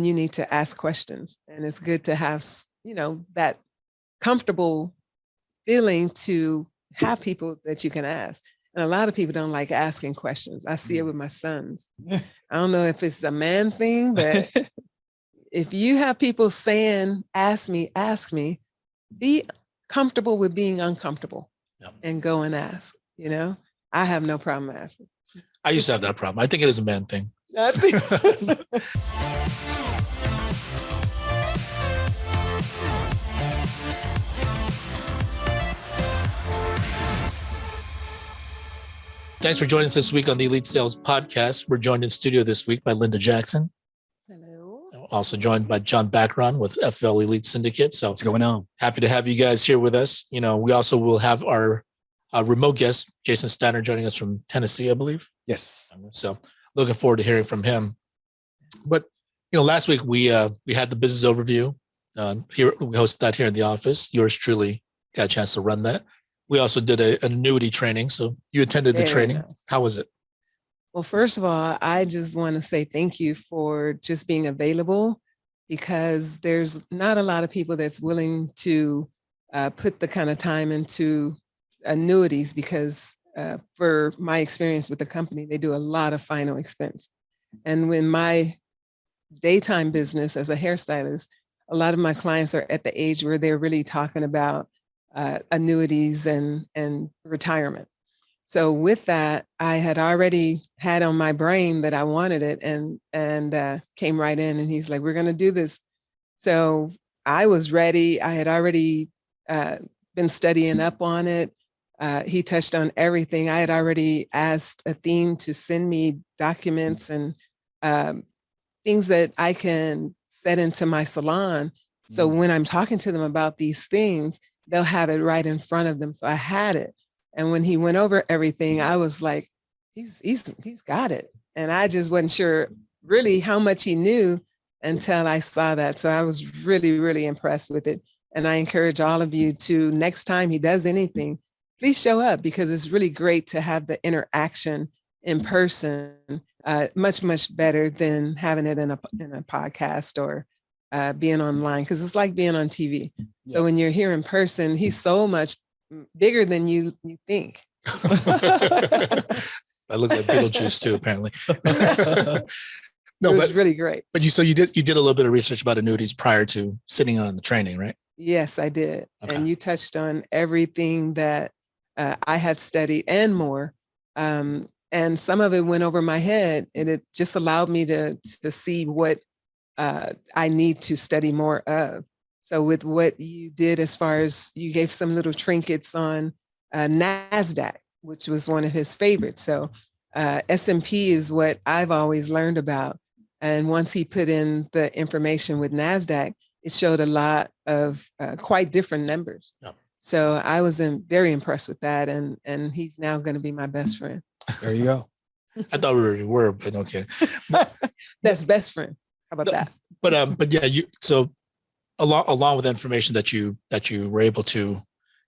you need to ask questions. And it's good to have, that comfortable feeling to have people that you can ask. And a lot of people don't like asking questions. I see it with my sons. I don't know if it's a man thing, but if you have people saying, ask me, be comfortable with being uncomfortable and go and ask, I have no problem asking. I used to have that problem. I think it is a man thing. Thanks for joining us this week on the Elite Sales Podcast. We're joined in studio this week by Linda Jackson. Hello. Also joined by John Bacaron with FFL Elite Syndicate. So what's going on? Happy to have you guys here with us. We also will have our remote guest, Jason Steiner, joining us from Tennessee, I believe. Yes. So looking forward to hearing from him. But, last week we had the business overview. Here we hosted that here in the office. Yours truly got a chance to run that. We also did an annuity training. So you attended the training. Nice. How was it? Well, first of all, I just want to say thank you for just being available, because there's not a lot of people that's willing to put the kind of time into annuities, because for my experience with the company, they do a lot of final expense. And when my daytime business as a hairstylist, a lot of my clients are at the age where they're really talking about annuities and retirement. So with that, I had already had on my brain that I wanted it, and came right in, and he's like, we're going to do this. So I was ready. I had already been studying up on it. He touched on everything. I had already asked Athene to send me documents and things that I can set into my salon. So when I'm talking to them about these things, they'll have it right in front of them. So I had it. And when he went over everything, I was like, he's got it. And I just wasn't sure really how much he knew until I saw that. So I was really, really impressed with it. And I encourage all of you to, next time he does anything, please show up, because it's really great to have the interaction in person, much, much better than having it in a podcast or being online, because it's like being on TV. So when you're here in person, he's so much bigger than you think. I look like Beetlejuice too, apparently. No, it was really great. But you did a little bit of research about annuities prior to sitting on the training, right? Yes, I did. Okay. And you touched on everything that I had studied and more. And some of it went over my head, and it just allowed me to see what I need to study more of. So with what you did, as far as you gave some little trinkets on NASDAQ, which was one of his favorites. So S&P is what I've always learned about. And once he put in the information with NASDAQ, it showed a lot of quite different numbers. Yeah. So I was very impressed with that. And he's now going to be my best friend. There you go. I thought we already were, but okay. That's best friend. How about that? But yeah, so along with the information that you were able to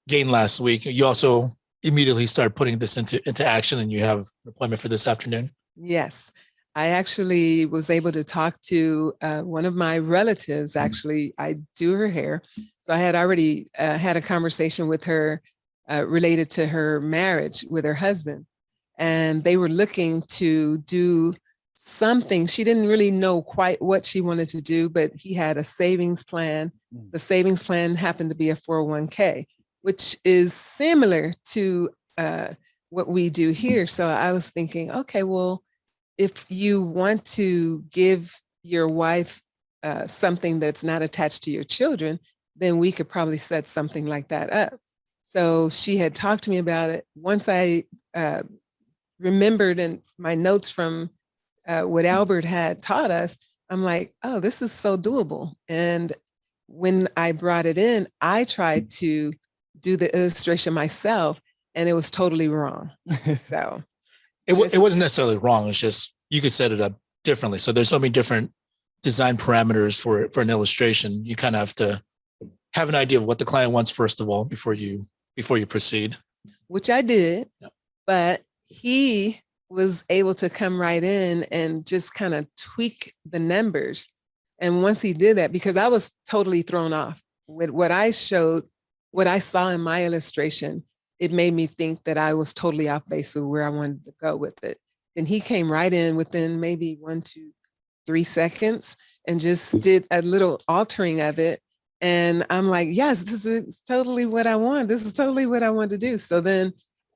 gain last week, you also immediately started putting this into action, and you have an appointment for this afternoon. Yes, I actually was able to talk to one of my relatives. Actually, I do her hair, so I had already had a conversation with her related to her marriage with her husband, and they were looking to do something. She didn't really know quite what she wanted to do, but he had a savings plan. The savings plan happened to be a 401k, which is similar to what we do here. So I was thinking, okay, well, if you want to give your wife something that's not attached to your children, then we could probably set something like that up. So she had talked to me about it. Once I remembered in my notes from what Albert had taught us, I'm like, oh, this is so doable. And when I brought it in, I tried to do the illustration myself, and it was totally wrong. So it wasn't necessarily wrong. It's just you could set it up differently. So there's so many different design parameters for an illustration. You kind of have to have an idea of what the client wants first of all before you proceed. Which I did, Yep. But he was able to come right in and just kind of tweak the numbers. And once he did that, because I was totally thrown off with what I showed, what I saw in my illustration, it made me think that I was totally off base with where I wanted to go with it. And he came right in within maybe 1, 2, 3 seconds and just did a little altering of it. And I'm like, yes, this is totally what I want. This is totally what I want to do. So then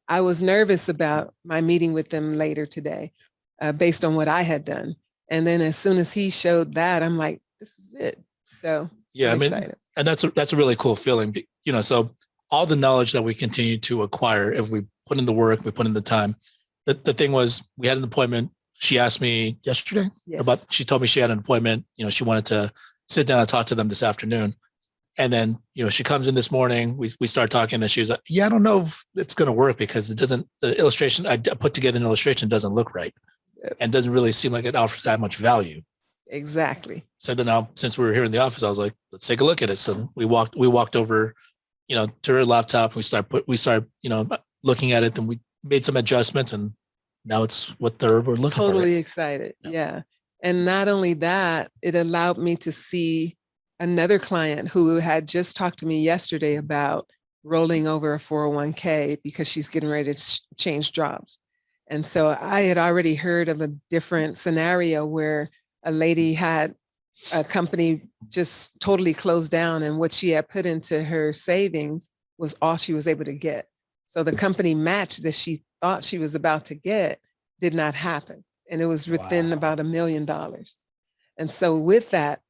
I was nervous about my meeting with them later today, based on what I had done. And then as soon as he showed that, I'm like, this is it. So yeah, I'm I mean, excited. and that's a really cool feeling, you know. So all the knowledge that we continue to acquire, if we put in the work, we put in the time. The thing was, we had an appointment. She asked me yesterday about. She told me she had an appointment. You know, she wanted to sit down and talk to them this afternoon. And then, you know, she comes in this morning. We start talking, and she was like, "Yeah, I don't know if it's going to work because it doesn't. The illustration I put together an illustration doesn't look right, and doesn't really seem like it offers that much value." Exactly. So then now, since we were here in the office, I was like, "Let's take a look at it." So we walked over, you know, to her laptop. And we started, you know, looking at it, and we made some adjustments, and now it's what we're looking for. Totally excited. Yeah. And not only that, it allowed me to see another client who had just talked to me yesterday about rolling over a 401k because she's getting ready to change jobs. And so I had already heard of a different scenario where a lady had a company just totally closed down, and what she had put into her savings was all she was able to get. So the company match that she thought she was about to get did not happen. And it was within about $1 million. And so with that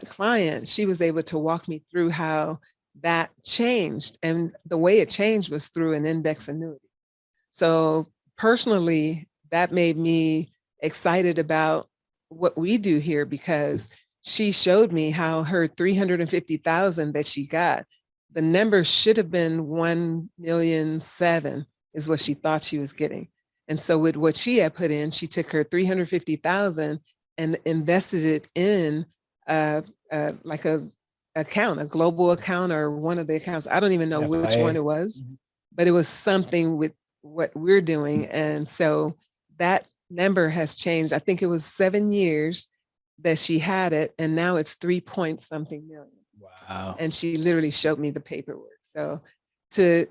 client, she was able to walk me through how that changed. And the way it changed was through an index annuity. So personally, that made me excited about what we do here, because she showed me how her 350,000 that she got, the number should have been 1.7 million is what she thought she was getting. And so with what she had put in, she took her 350,000 and invested it in like a account, a global account, or one of the accounts. I don't even know which one it was, but it was something with what we're doing. And so that number has changed. I think it was 7 years that she had it, and now it's 3-point-something million. Wow. And she literally showed me the paperwork. So to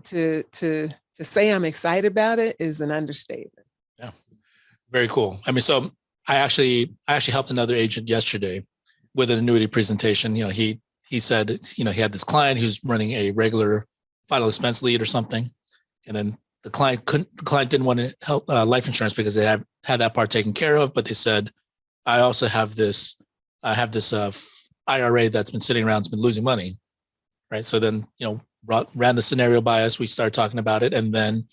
say I'm excited about it is an understatement. Yeah. Very cool. I mean, so I actually helped another agent yesterday with an annuity presentation. You know, he said, you know, he had this client who's running a regular final expense lead or something. And then the client didn't want to help life insurance because they had that part taken care of. But they said, I also have this IRA that's been sitting around, it's been losing money. Right. So then, you know, ran the scenario by us. We started talking about it. And then,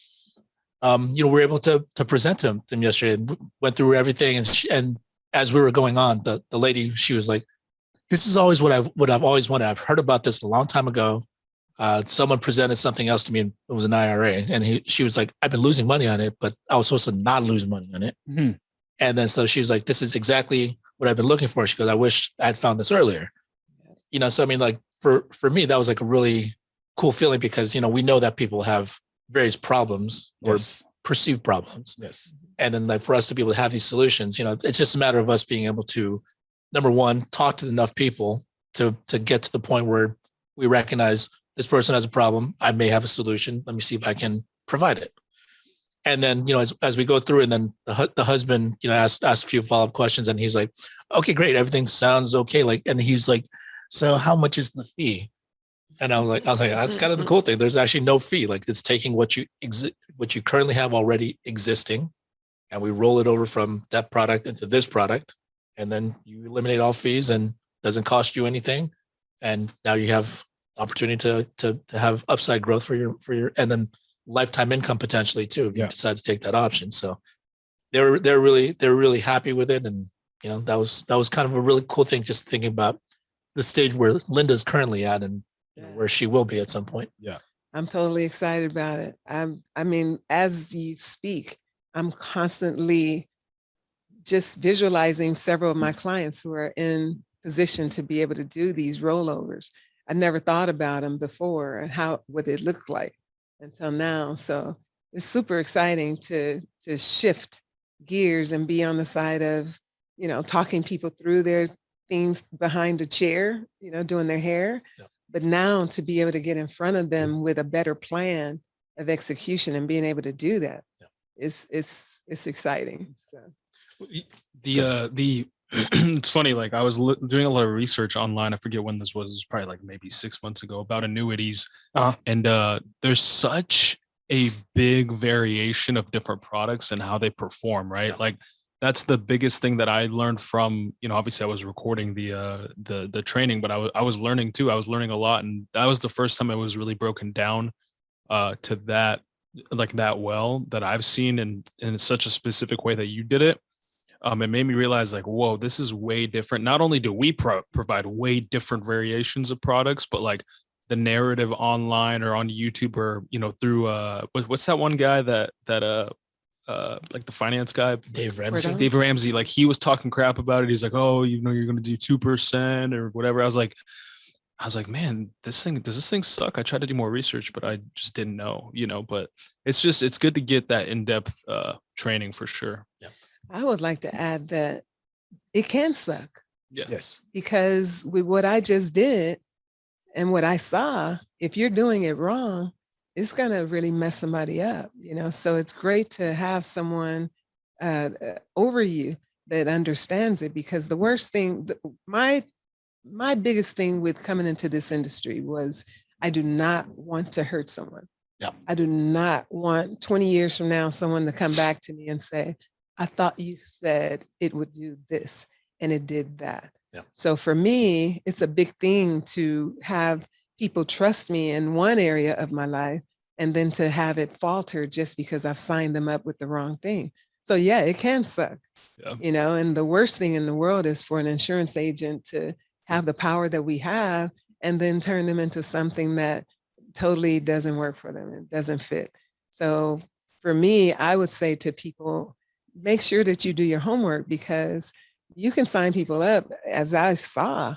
you know, we were able to present to them yesterday, went through everything. And as we were going on, the lady, she was like, this is always what I've always wanted. I've heard about this a long time ago. Someone presented something else to me, and it was an IRA. And she was like, I've been losing money on it, but I was supposed to not lose money on it. Mm-hmm. And then, so she was like, this is exactly what I've been looking for. She goes, I wish I had found this earlier. Yes. You know, so I mean, like for me, that was like a really cool feeling, because, you know, we know that people have various problems or perceived problems. Yes. And then, like, for us to be able to have these solutions, you know, it's just a matter of us being able to, number one, talk to enough people to get to the point where we recognize this person has a problem. I may have a solution. Let me see if I can provide it. And then, you know, as we go through, and then the husband, you know, asked a few follow-up questions, and he's like, okay, great. Everything sounds okay. Like, and he's like, so how much is the fee? And I was like, that's kind of the cool thing. There's actually no fee. Like, it's taking what you currently have already existing, and we roll it over from that product into this product. And then you eliminate all fees, and doesn't cost you anything. And now you have opportunity to have upside growth for your, and then lifetime income potentially too, if you decide to take that option. So they're really happy with it. And, you know, that was kind of a really cool thing, just thinking about the stage where Linda's currently at, and you know, where she will be at some point. Yeah. I'm totally excited about it. I mean, as you speak, I'm constantly just visualizing several of my clients who are in position to be able to do these rollovers. I never thought about them before and what it looked like until now. So it's super exciting to shift gears and be on the side of, you know, talking people through things behind a chair, doing their hair. Yeah. But now to be able to get in front of them with a better plan of execution and being able to do that, it's exciting. So the it's funny, like I was doing a lot of research online. I forget when this was probably like maybe 6 months ago, about annuities. And there's such a big variation of different products and how they perform, right? Yeah. Like that's the biggest thing that I learned from, obviously I was recording the training, but I was learning too. I was learning a lot, and that was the first time it was really broken down to that, like that well, that I've seen in such a specific way that you did it. It made me realize, like, whoa, this is way different. Not only do we provide way different variations of products, but like the narrative online or on YouTube, or through what's that one guy that like the finance guy, Dave Ramsey. Dave Ramsey, like he was talking crap about it. He's like, oh, you're going to do 2% or whatever. I was like, man, does this thing suck? I tried to do more research, but I just didn't know, but it's good to get that in-depth training for sure. Yeah. I would like to add that it can suck. Yeah. Yes. Because with what I just did and what I saw, if you're doing it wrong, it's going to really mess somebody up, So it's great to have someone over you that understands it, because the worst thing, my biggest thing with coming into this industry was I do not want to hurt someone. Yeah. I do not want 20 years from now someone to come back to me and say, I thought you said it would do this and it did that. Yeah. So for me, it's a big thing to have people trust me in one area of my life, and then to have it falter just because I've signed them up with the wrong thing. So yeah, it can suck, and the worst thing in the world is for an insurance agent to have the power that we have and then turn them into something that totally doesn't work for them. It doesn't fit. So for me, I would say to people, make sure that you do your homework, because you can sign people up, as I saw,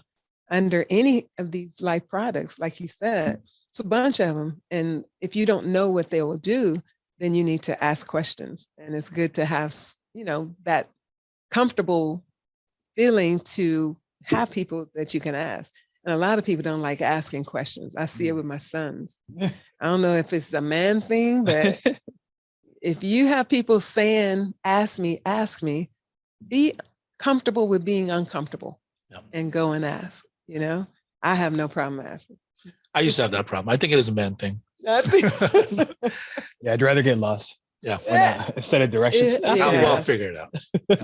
under any of these life products. Like you said, it's a bunch of them. And if you don't know what they will do, then you need to ask questions. And it's good to have, that comfortable feeling to have people that you can ask. And a lot of people don't like asking questions. I see it with my sons. I don't know if it's a man thing, but if you have people saying, ask me, be comfortable with being uncomfortable. Yeah. And go and ask, I have no problem asking. I used to have that problem. I think it is a man thing. Yeah, I'd rather get lost. Yeah. Instead of directions. I'll figure it out.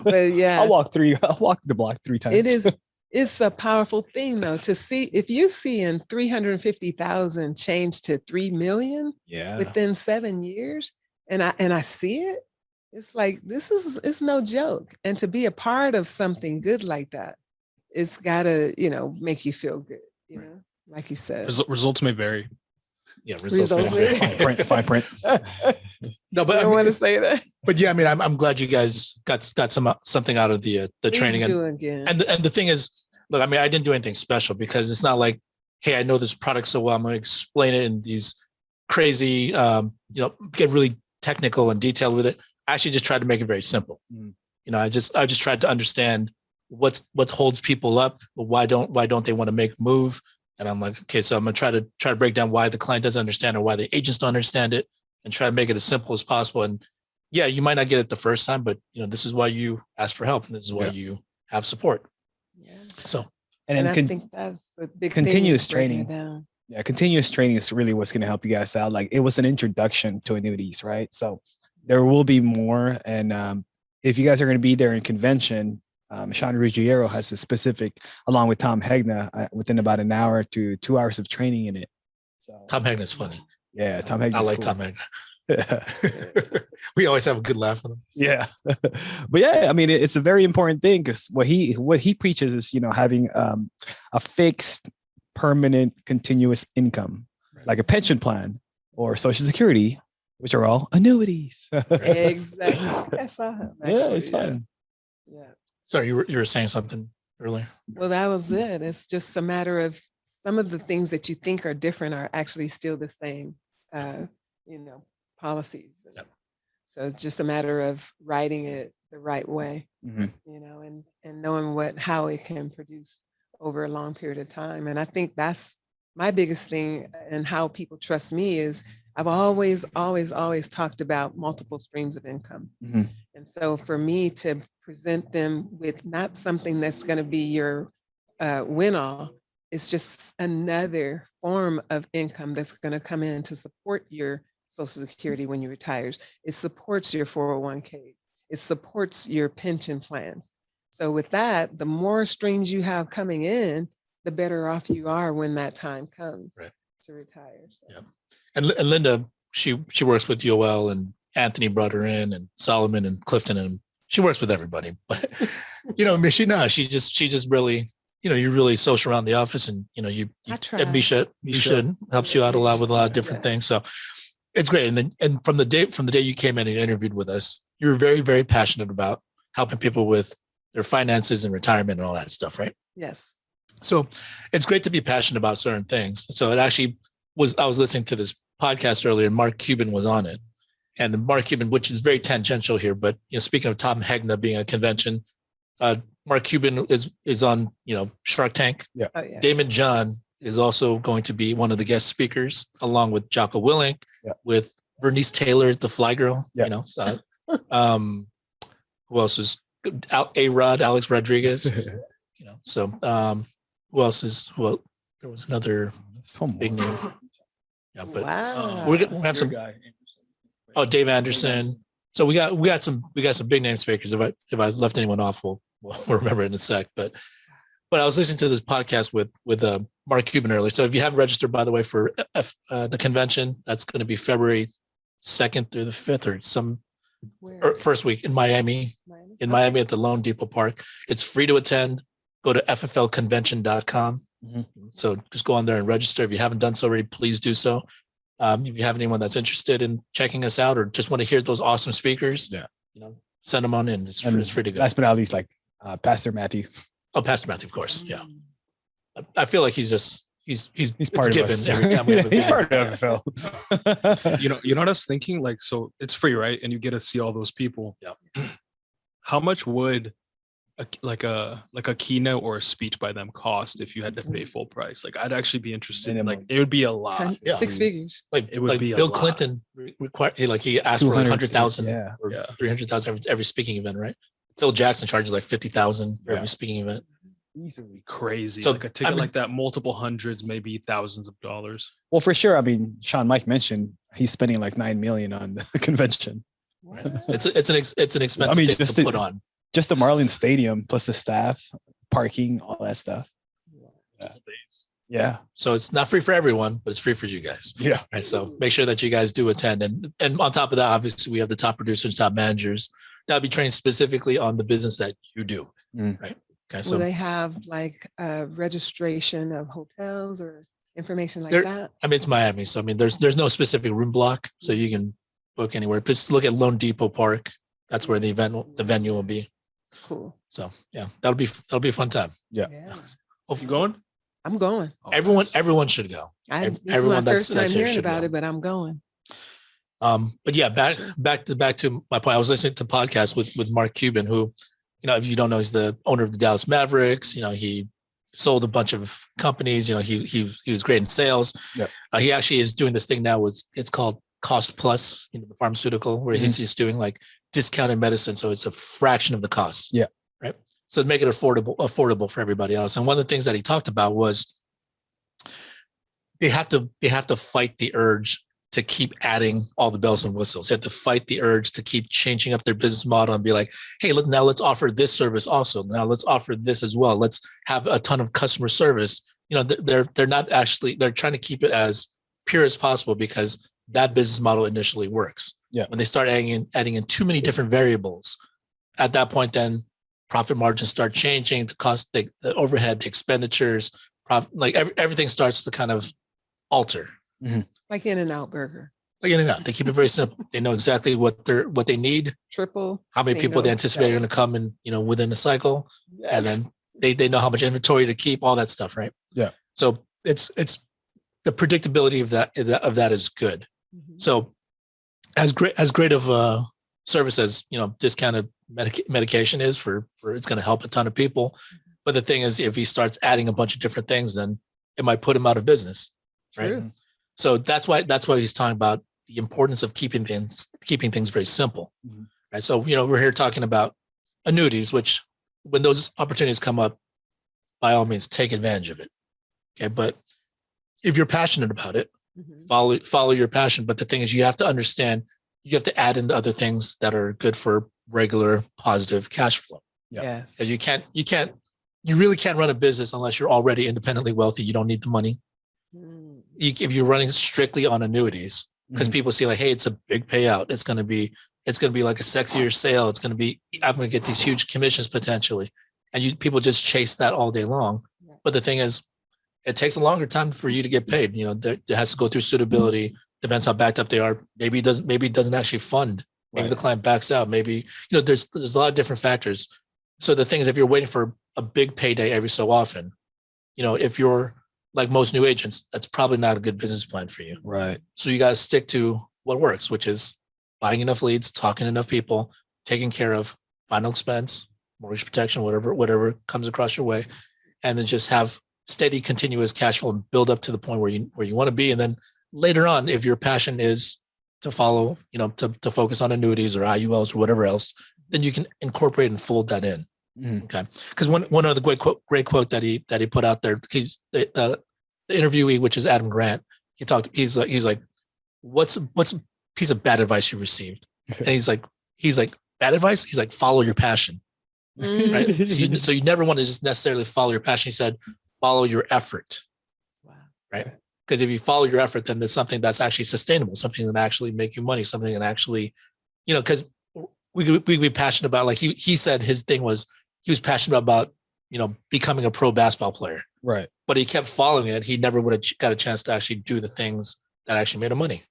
But yeah, I'll walk the block 3 times. It's a powerful thing though, to see, if you see in 350,000 change to 3 million within 7 years, and I see it, it's like, it's no joke. And to be a part of something good like that, it's gotta, make you feel good, like you said. Results may vary. Yeah, results may vary. Fine print. No, but I don't want to say that. But yeah, I mean, I'm glad you guys got something out of the training. Please do again. And the thing is, look, I mean, I didn't do anything special, because it's not like, hey, I know this product so well, I'm going to explain it in these crazy, get really technical and detailed with it. I actually just tried to make it very simple. I just tried to understand what holds people up. Why don't they want to make a move? And I'm like, okay, so I'm going to try to break down why the client doesn't understand, or why the agents don't understand it, and try to make it as simple as possible. And yeah, you might not get it the first time, but this is why you ask for help, and this is why you have support. Yeah. So, and I think that's a big continuous thing, breaking training. it down. Yeah, continuous training is really what's going to help you guys out. Like, it was an introduction to annuities, right? So there will be more. And if you guys are going to be there in convention, Sean Ruggiero has a specific, along with Tom Hegna, within about an hour to 2 hours of training in it. So Tom Hegna's funny. Yeah, Tom Hegna. I like Tom Hegna. We always have a good laugh with him. Yeah. But yeah, I mean, it's a very important thing, because what he preaches is, having a fixed, permanent, continuous income, like a pension plan or Social Security, which are all annuities. Exactly. I saw him. Actually. Yeah, it's fun. Yeah. Sorry, you were saying something earlier. Well, that was it. It's just a matter of some of the things that you think are different are actually still the same, policies. Yep. So it's just a matter of writing it the right way, Mhm. and knowing how it can produce over a long period of time. And I think that's my biggest thing, and how people trust me is I've always talked about multiple streams of income. Mhm. And so for me to present them with not something that's going to be your win all, it's just another form of income that's going to come in to support your Social Security when you retire. It supports your 401ks. It supports your pension plans. So with that, the more streams you have coming in, the better off you are when that time comes to retire. So. Yeah. And Linda, she works with Yoel, and Anthony brought her in, and Solomon and Clifton, and she works with everybody. But she just really, you're really social around the office, and I try. and Misha helps you out a lot with a lot of different things. So it's great. And from the day you came in and interviewed with us, you were very, very passionate about helping people with their finances and retirement and all that stuff, right? Yes. So it's great to be passionate about certain things. So it actually I was listening to this podcast earlier, and Mark Cuban was on it. And the Mark Cuban, which is very tangential here, but speaking of Tom Hegna being a convention, Mark Cuban is on Shark Tank. Yeah. Oh, yeah. Damon John is also going to be one of the guest speakers, along with Jocko Willink, with Bernice Taylor, the Fly Girl. Yeah. Who else is A-Rod, Alex Rodriguez? So who else is? Well, there was another big name. Yeah, but Wow. we're gonna have some. Oh, Dave Anderson. So we got some big name speakers. If I left anyone off, we'll remember it in a sec. But I was listening to this podcast with Mark Cuban earlier. So if you haven't registered, by the way, for the convention, that's going to be February 2nd through the 5th, or first week in Miami. In Miami at the Lone Depot Park. It's free to attend. Go to fflconvention.com. Mm-hmm. So just go on there and register. If you haven't done so already, please do so. If you have anyone that's interested in checking us out, or just want to hear those awesome speakers, send them on in. It's free to go. Last but not least, Pastor Matthew. Oh, Pastor Matthew, of course. Yeah. I feel like he's part of given us. every time we have a He's big- part of FFL. You know what I was thinking? So it's free, right? And you get to see all those people. Yeah. How much would a keynote or a speech by them cost if you had to pay full price? I'd actually be interested. Minimum. It would be a lot. Yeah. 6 figures. It would be a Bill lot. Clinton required. He asked for 100,000 Yeah. or Yeah. 300,000 every speaking event, right? Phil Jackson charges 50,000 for Yeah. every speaking event. Easily crazy. So, A ticket like that, multiple hundreds, maybe thousands of dollars. Well, for sure. I mean, Sean Mike mentioned he's spending $9 million on the convention. It's an expensive thing just to put on. Just the Marlins Stadium plus the staff, parking, all that stuff. Yeah. So it's not free for everyone, but it's free for you guys. Yeah. Right. So make sure that you guys do attend. And on top of that, obviously we have the top producers, top managers that'll be trained specifically on the business that you do. Mm. Right. Okay. Will So they have registration of hotels or information like There- that? I mean, it's Miami. So I mean, there's no specific room block. So you can book anywhere. Just look at Lone Depot Park. That's where the venue will be. Cool. So yeah, that'll be a fun time. Yeah. Hopefully going? I'm going. Oh, everyone should go. This is my Everyone that's first time here hearing should about go. it, but I'm going. But yeah, back to my point. I was listening to podcasts with Mark Cuban, who, if you don't know, he's the owner of the Dallas Mavericks. He sold a bunch of companies. He was great in sales. Yeah. He actually is doing this thing now. It's called Cost Plus, the pharmaceutical, where he's just doing discounted medicine, so it's a fraction of the cost. Yeah. Right. So to make it affordable for everybody else. And one of the things that he talked about was they have to fight the urge to keep adding all the bells and whistles. They have to fight the urge to keep changing up their business model and be like, hey, now let's offer this service also. Now let's offer this as well. Let's have a ton of customer service. They're not actually, they're trying to keep it as pure as possible because that business model initially works. Yeah. When they start adding in too many different variables, at that point, then profit margins start changing, the cost, the overhead, the expenditures, everything starts to kind of alter. Like In-N-Out Burger. They keep it very simple. They know exactly what they need, Triple. how many people they anticipate are going to come in, within the cycle, and then they know how much inventory to keep, all that stuff, right? Yeah. So it's the predictability of that is good. Mhm. So as great of service as, discounted medication is for it's going to help a ton of people. But the thing is, if he starts adding a bunch of different things, then it might put him out of business. True. Right. So that's why he's talking about the importance of keeping things very simple. Right. So, we're here talking about annuities, which when those opportunities come up, by all means, take advantage of it. Okay. But if you're passionate about it, follow your passion. But the thing is, you have to understand, you have to add in the other things that are good for regular positive cash flow. Yes. Because you really can't run a business unless you're already independently wealthy. You don't need the money. If you're running strictly on annuities, because people see like, hey, it's a big payout. It's going to be like a sexier sale. I'm going to get these huge commissions potentially. And people just chase that all day long. But the thing is, it takes a longer time for you to get paid. It has to go through suitability. Depends how backed up they are. Maybe it doesn't actually fund. Maybe the client backs out. Maybe, there's a lot of different factors. So the thing is, if you're waiting for a big payday every so often, if you're like most new agents, that's probably not a good business plan for you. Right. So you got to stick to what works, which is buying enough leads, talking to enough people, taking care of final expense, mortgage protection, whatever comes across your way, and then just have steady, continuous cash flow and build up to the point where you want to be. And then later on, if your passion is to follow, to focus on annuities or IULs or whatever else, then you can incorporate and fold that in. Okay. Because one other great quote that he put out there, the interviewee, which is Adam Grant, he's like, what's a piece of bad advice you received? And he's like, bad advice? He's like, follow your passion. Right. So you never want to just necessarily follow your passion. He said, follow your effort. Wow. Right. Because if you follow your effort, then there's something that's actually sustainable, something that actually make you money, something that actually, because we could be passionate about, like he said his thing was, he was passionate about, becoming a pro basketball player. Right. But he kept following it. He never would have got a chance to actually do the things that actually made him money.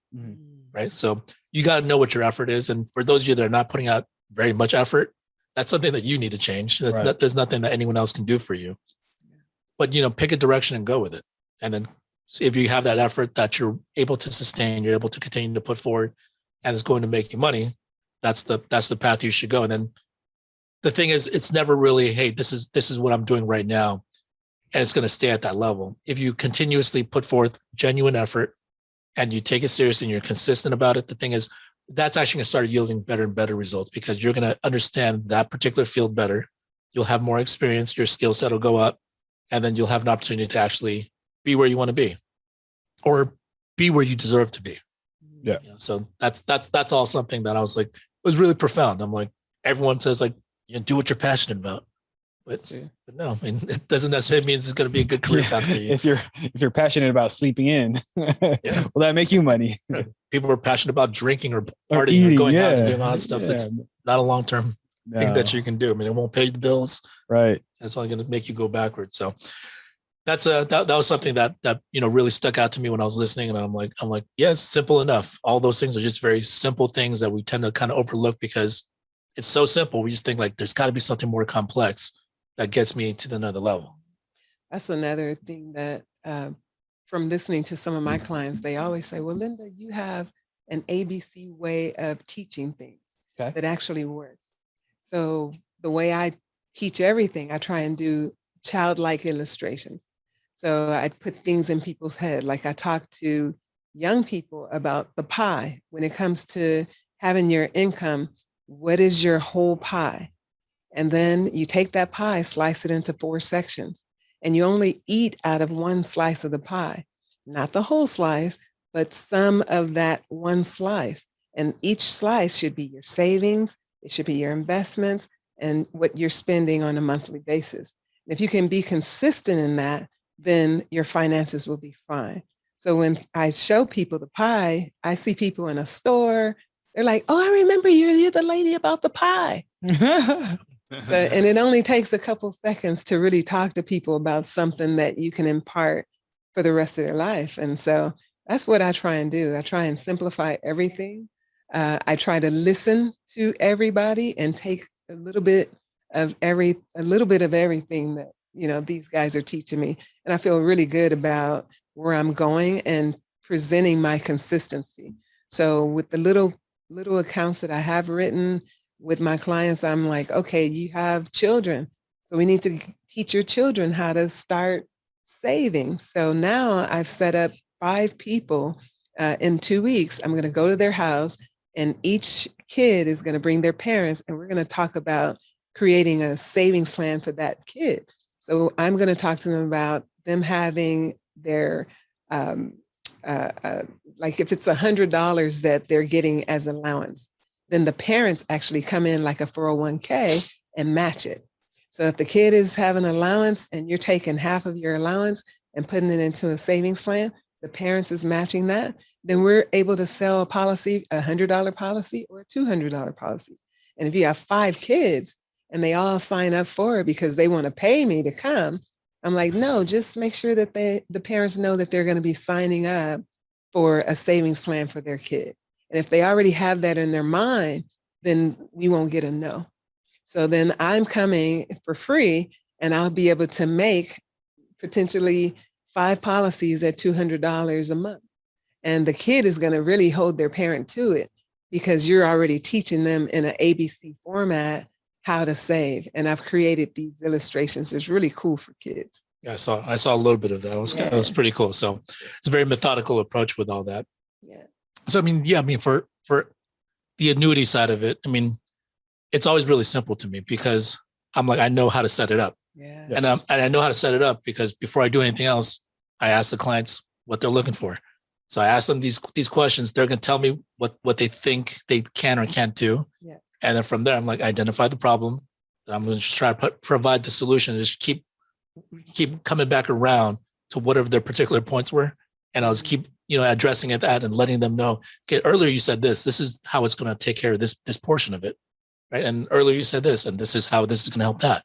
Right. So you got to know what your effort is. And for those of you that are not putting out very much effort, that's something that you need to change. There's nothing that anyone else can do for you. But, pick a direction and go with it. And then if you have that effort that you're able to sustain, you're able to continue to put forward, and it's going to make you money, that's the path you should go. And then the thing is, it's never really, hey, this is what I'm doing right now, and it's going to stay at that level. If you continuously put forth genuine effort and you take it seriously and you're consistent about it, the thing is, that's actually going to start yielding better and better results, because you're going to understand that particular field better. You'll have more experience, your skill set will go up, and then you'll have an opportunity to actually be where you want to be, or be where you deserve to be. Yeah. So that's all something that I was like, it was really profound. I'm like, everyone says like, do what you're passionate about. But no, I mean, it doesn't necessarily mean it's going to be a good career path for you. If you're passionate about sleeping in, will that make you money? People are passionate about drinking or partying or eating, going out and doing all that stuff. Yeah. It's not a long-term thing that you can do. I mean, it won't pay the bills. Right. It's only going to make you go backwards. So that's that was something that really stuck out to me when I was listening. And I'm like, yes, simple enough. All those things are just very simple things that we tend to kind of overlook because it's so simple. We just think like there's got to be something more complex that gets me to another level. That's another thing that from listening to some of my clients, they always say, well, Linda, you have an ABC way of teaching things that actually works. So the way I teach everything, I try and do childlike illustrations. So I put things in people's head. Like I talk to young people about the pie. When it comes to having your income, what is your whole pie? And then you take that pie, slice it into 4 sections, and you only eat out of one slice of the pie, not the whole slice, but some of that one slice. And each slice should be your savings, it should be your investments, and what you're spending on a monthly basis. And if you can be consistent in that, then your finances will be fine. So when I show people the pie, I see people in a store, they're like, oh, I remember you're the lady about the pie. So, and it only takes a couple seconds to really talk to people about something that you can impart for the rest of their life. And so that's what I try and do. I try and simplify everything. I try to listen to everybody and take a little bit of everything that, these guys are teaching me. And I feel really good about where I'm going and presenting my consistency. So with the little little accounts that I have written with my clients, I'm like, okay, you have children. So we need to teach your children how to start saving. So now I've set up 5 people in 2 weeks. I'm going to go to their house, and each kid is going to bring their parents, and we're going to talk about creating a savings plan for that kid. So I'm going to talk to them about them having their, like if it's $100 that they're getting as allowance, then the parents actually come in like a 401k and match it. So if the kid is having allowance and you're taking half of your allowance and putting it into a savings plan, the parents is matching that, then we're able to sell a policy, a $100 policy or a $200 policy. And if you have 5 kids and they all sign up for it because they want to pay me to come, I'm like, no, just make sure that the parents know that they're going to be signing up for a savings plan for their kid. And if they already have that in their mind, then we won't get a no. So then I'm coming for free, and I'll be able to make potentially 5 policies at $200 a month. And the kid is going to really hold their parent to it because you're already teaching them in an ABC format how to save. And I've created these illustrations. It's really cool for kids. Yeah, I saw a little bit of that. It was pretty cool. So it's a very methodical approach with all that. Yeah. So for the annuity side of it, it's always really simple to me because I'm like, I know how to set it up. Yeah. And I know how to set it up because before I do anything else, I ask the clients what they're looking for. So I ask them these questions. They're going to tell me what they think they can or can't do. Yeah. And then from there, I'm like, identify the problem. And I'm going to just try to provide the solution. Just keep coming back around to whatever their particular points were. And I'll just keep, addressing it and letting them know, okay, earlier you said this is how it's going to take care of this portion of it. Right. And earlier you said this, and this is how this is going to help that.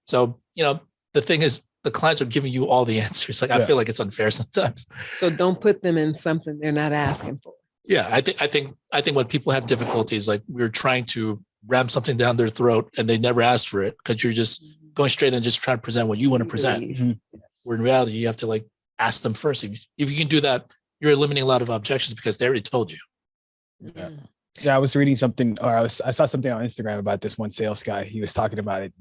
So, the thing is, the clients are giving you all the answers. Like, I feel like it's unfair sometimes. So don't put them in something they're not asking for. Yeah. I think when people have difficulties, like we're trying to ram something down their throat and they never asked for it because you're just going straight and just trying to present what you want to present. Mm-hmm. Yes. Where in reality, you have to like ask them first. If you can do that, you're eliminating a lot of objections because they already told you. Yeah. Yeah, I was reading something, or I saw something on Instagram about this one sales guy. He was talking about it.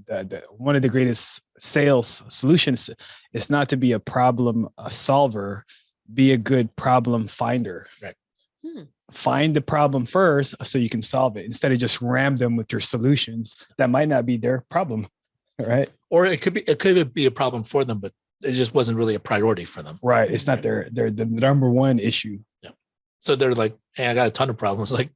One of the greatest sales solutions is not to be a problem solver, be a good problem finder. Right. Find the problem first so you can solve it instead of just ram them with your solutions that might not be their problem. Right. Or it could be a problem for them, but it just wasn't really a priority for them. Right. It's not the number one issue. Yeah. So they're like, hey, I got a ton of problems. Like,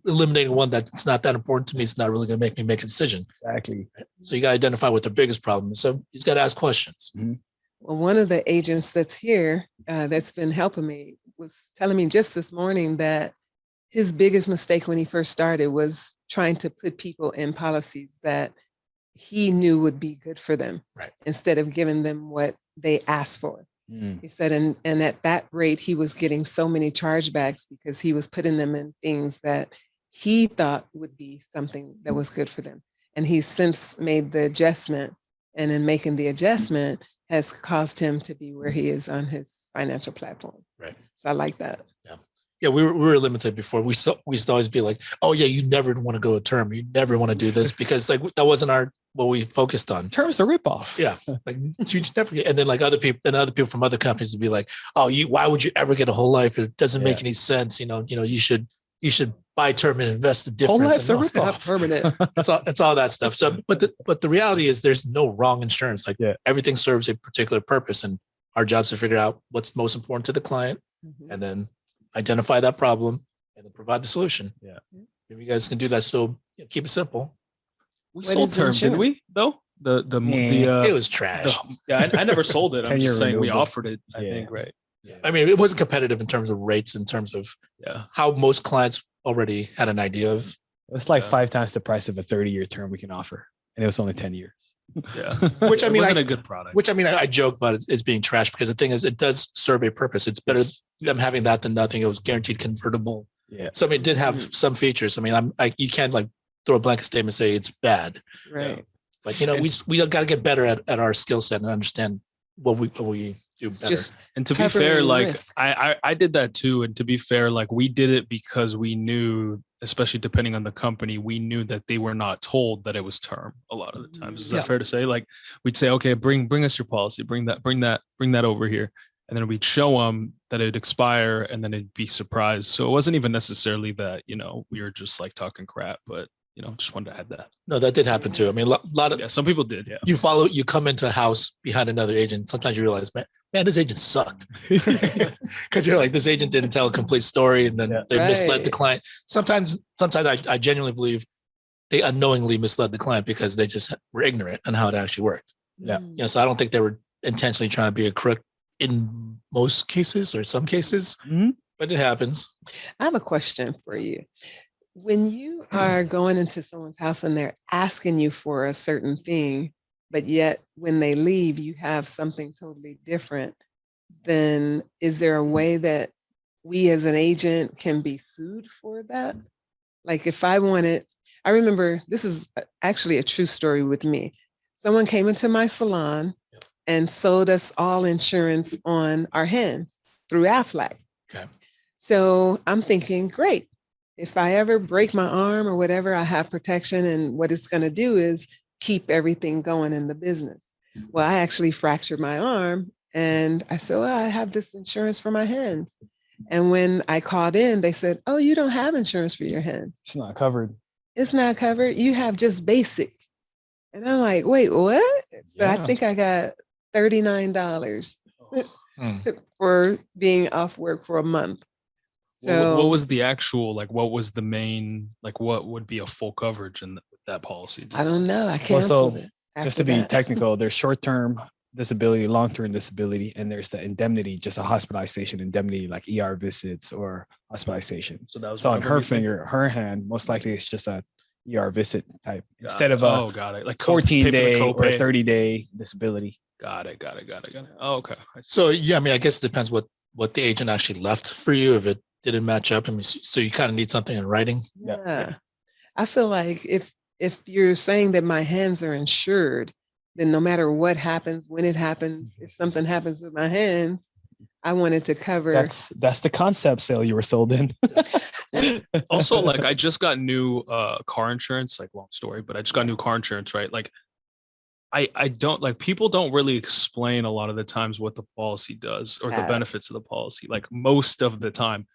eliminating one that's not that important to me, it's not really going to make me make a decision. Exactly. So you got to identify what the biggest problem is. So he's got to ask questions. Mm-hmm. Well, one of the agents that's here that's been helping me was telling me just this morning that his biggest mistake when he first started was trying to put people in policies that he knew would be good for them, right, instead of giving them what they asked for. He said, and at that rate, he was getting so many chargebacks because he was putting them in things that he thought would be something that was good for them. And he's since made the adjustment, and in making the adjustment has caused him to be where he is on his financial platform. Right. So I like that. Yeah. Yeah, we were limited before. We used to always be like, oh yeah, you never want to go a term. You never want to do this because like that wasn't what we focused on. Terms are ripoff. Yeah. Like you never get, and then like other people from other companies would be like, oh, why would you ever get a whole life? It doesn't make any sense. You should buy term and invest the difference. Whole life's a ripoff. Permanent. It's all that stuff. So, but the reality is there's no wrong insurance. Like everything serves a particular purpose, and our job is to figure out what's most important to the client, and then identify that problem and then provide the solution. Yeah. If you guys can do that, so keep it simple. We What sold is term, didn't insurance? we? Though It was trash. I never sold it. I'm 10-year just saying we renewable. offered it. I think, right? Yeah. I mean, it wasn't competitive in terms of rates, in terms of how most clients already had an idea of. It's like 5 times the price of a 30-year term we can offer, and it was only 10 years. Yeah, Which I mean, wasn't a good product. Which I mean, I joke about it's being trash because the thing is, it does serve a purpose. It's better them having that than nothing. It was guaranteed convertible. Yeah. So I mean, it did have some features. I mean, you can't like throw a blanket statement and say it's bad. Right. But we got to get better at our skill set and understand what we do It's better. just And to be fair, covering like risk. I did that too. And to be fair, like we did it because we knew, especially depending on the company, we knew that they were not told that it was term a lot of the times. Is Yeah. that fair to say? Like we'd say, okay, bring us your policy, bring that over here. And then we'd show them that it'd expire and then it'd be surprised. So it wasn't even necessarily that, we were just like talking crap, but just wanted to add that. No, that did happen too. I mean, a lot of Yeah, some people did. Yeah. you come into a house behind another agent. Sometimes you realize, man, this agent sucked. Because you're like, this agent didn't tell a complete story, and then they misled the Right. client. Sometimes I genuinely believe they unknowingly misled the client because they just were ignorant on how it actually worked. Yeah. So I don't think they were intentionally trying to be a crook in most cases or some cases, Mhm. but it happens. I have a question for you. When you are going into someone's house and they're asking you for a certain thing, but yet when they leave, you have something totally different, then is there a way that we as an agent can be sued for that? Like if I remember this is actually a true story with me. Someone came into my salon and sold us all insurance on our hands through Aflac. Okay. So I'm thinking, great. If I ever break my arm or whatever, I have protection. And what it's going to do is keep everything going in the business. Well, I actually fractured my arm and I said, well, I have this insurance for my hands. And when I called in, they said, oh, you don't have insurance for your hands. It's not covered. It's not covered. You have just basic. And I'm like, wait, what? So I Yeah. think I got $39 for being off work for a month. So What was the actual, like, what was the main, like, what would be a full coverage in that policy? I don't know. I Well, canceled so it. just to after be that. technical, there's short-term disability, long-term disability, and there's the indemnity, just a hospitalization indemnity, like ER visits or hospitalization. So that was So on covered, her you think? finger, her hand, most likely it's just a ER visit type Got instead it. of a got it. Like 14-day or copay. 30-day disability. Got it. Oh, okay. So yeah, I mean, I guess it depends what the agent actually left for you. If it didn't match up, I mean, so you kind of need something in writing. Yeah. I feel like if you're saying that my hands are insured, then no matter what happens, when it happens, if something happens with my hands, I wanted to cover. That's the concept sale you were sold in. Also, like, I just got new car insurance, like, long story, but I just got new car insurance, right? Like, I don't, like, people don't really explain a lot of the times what the policy does or the Yeah. benefits of the policy. Like, most of the time,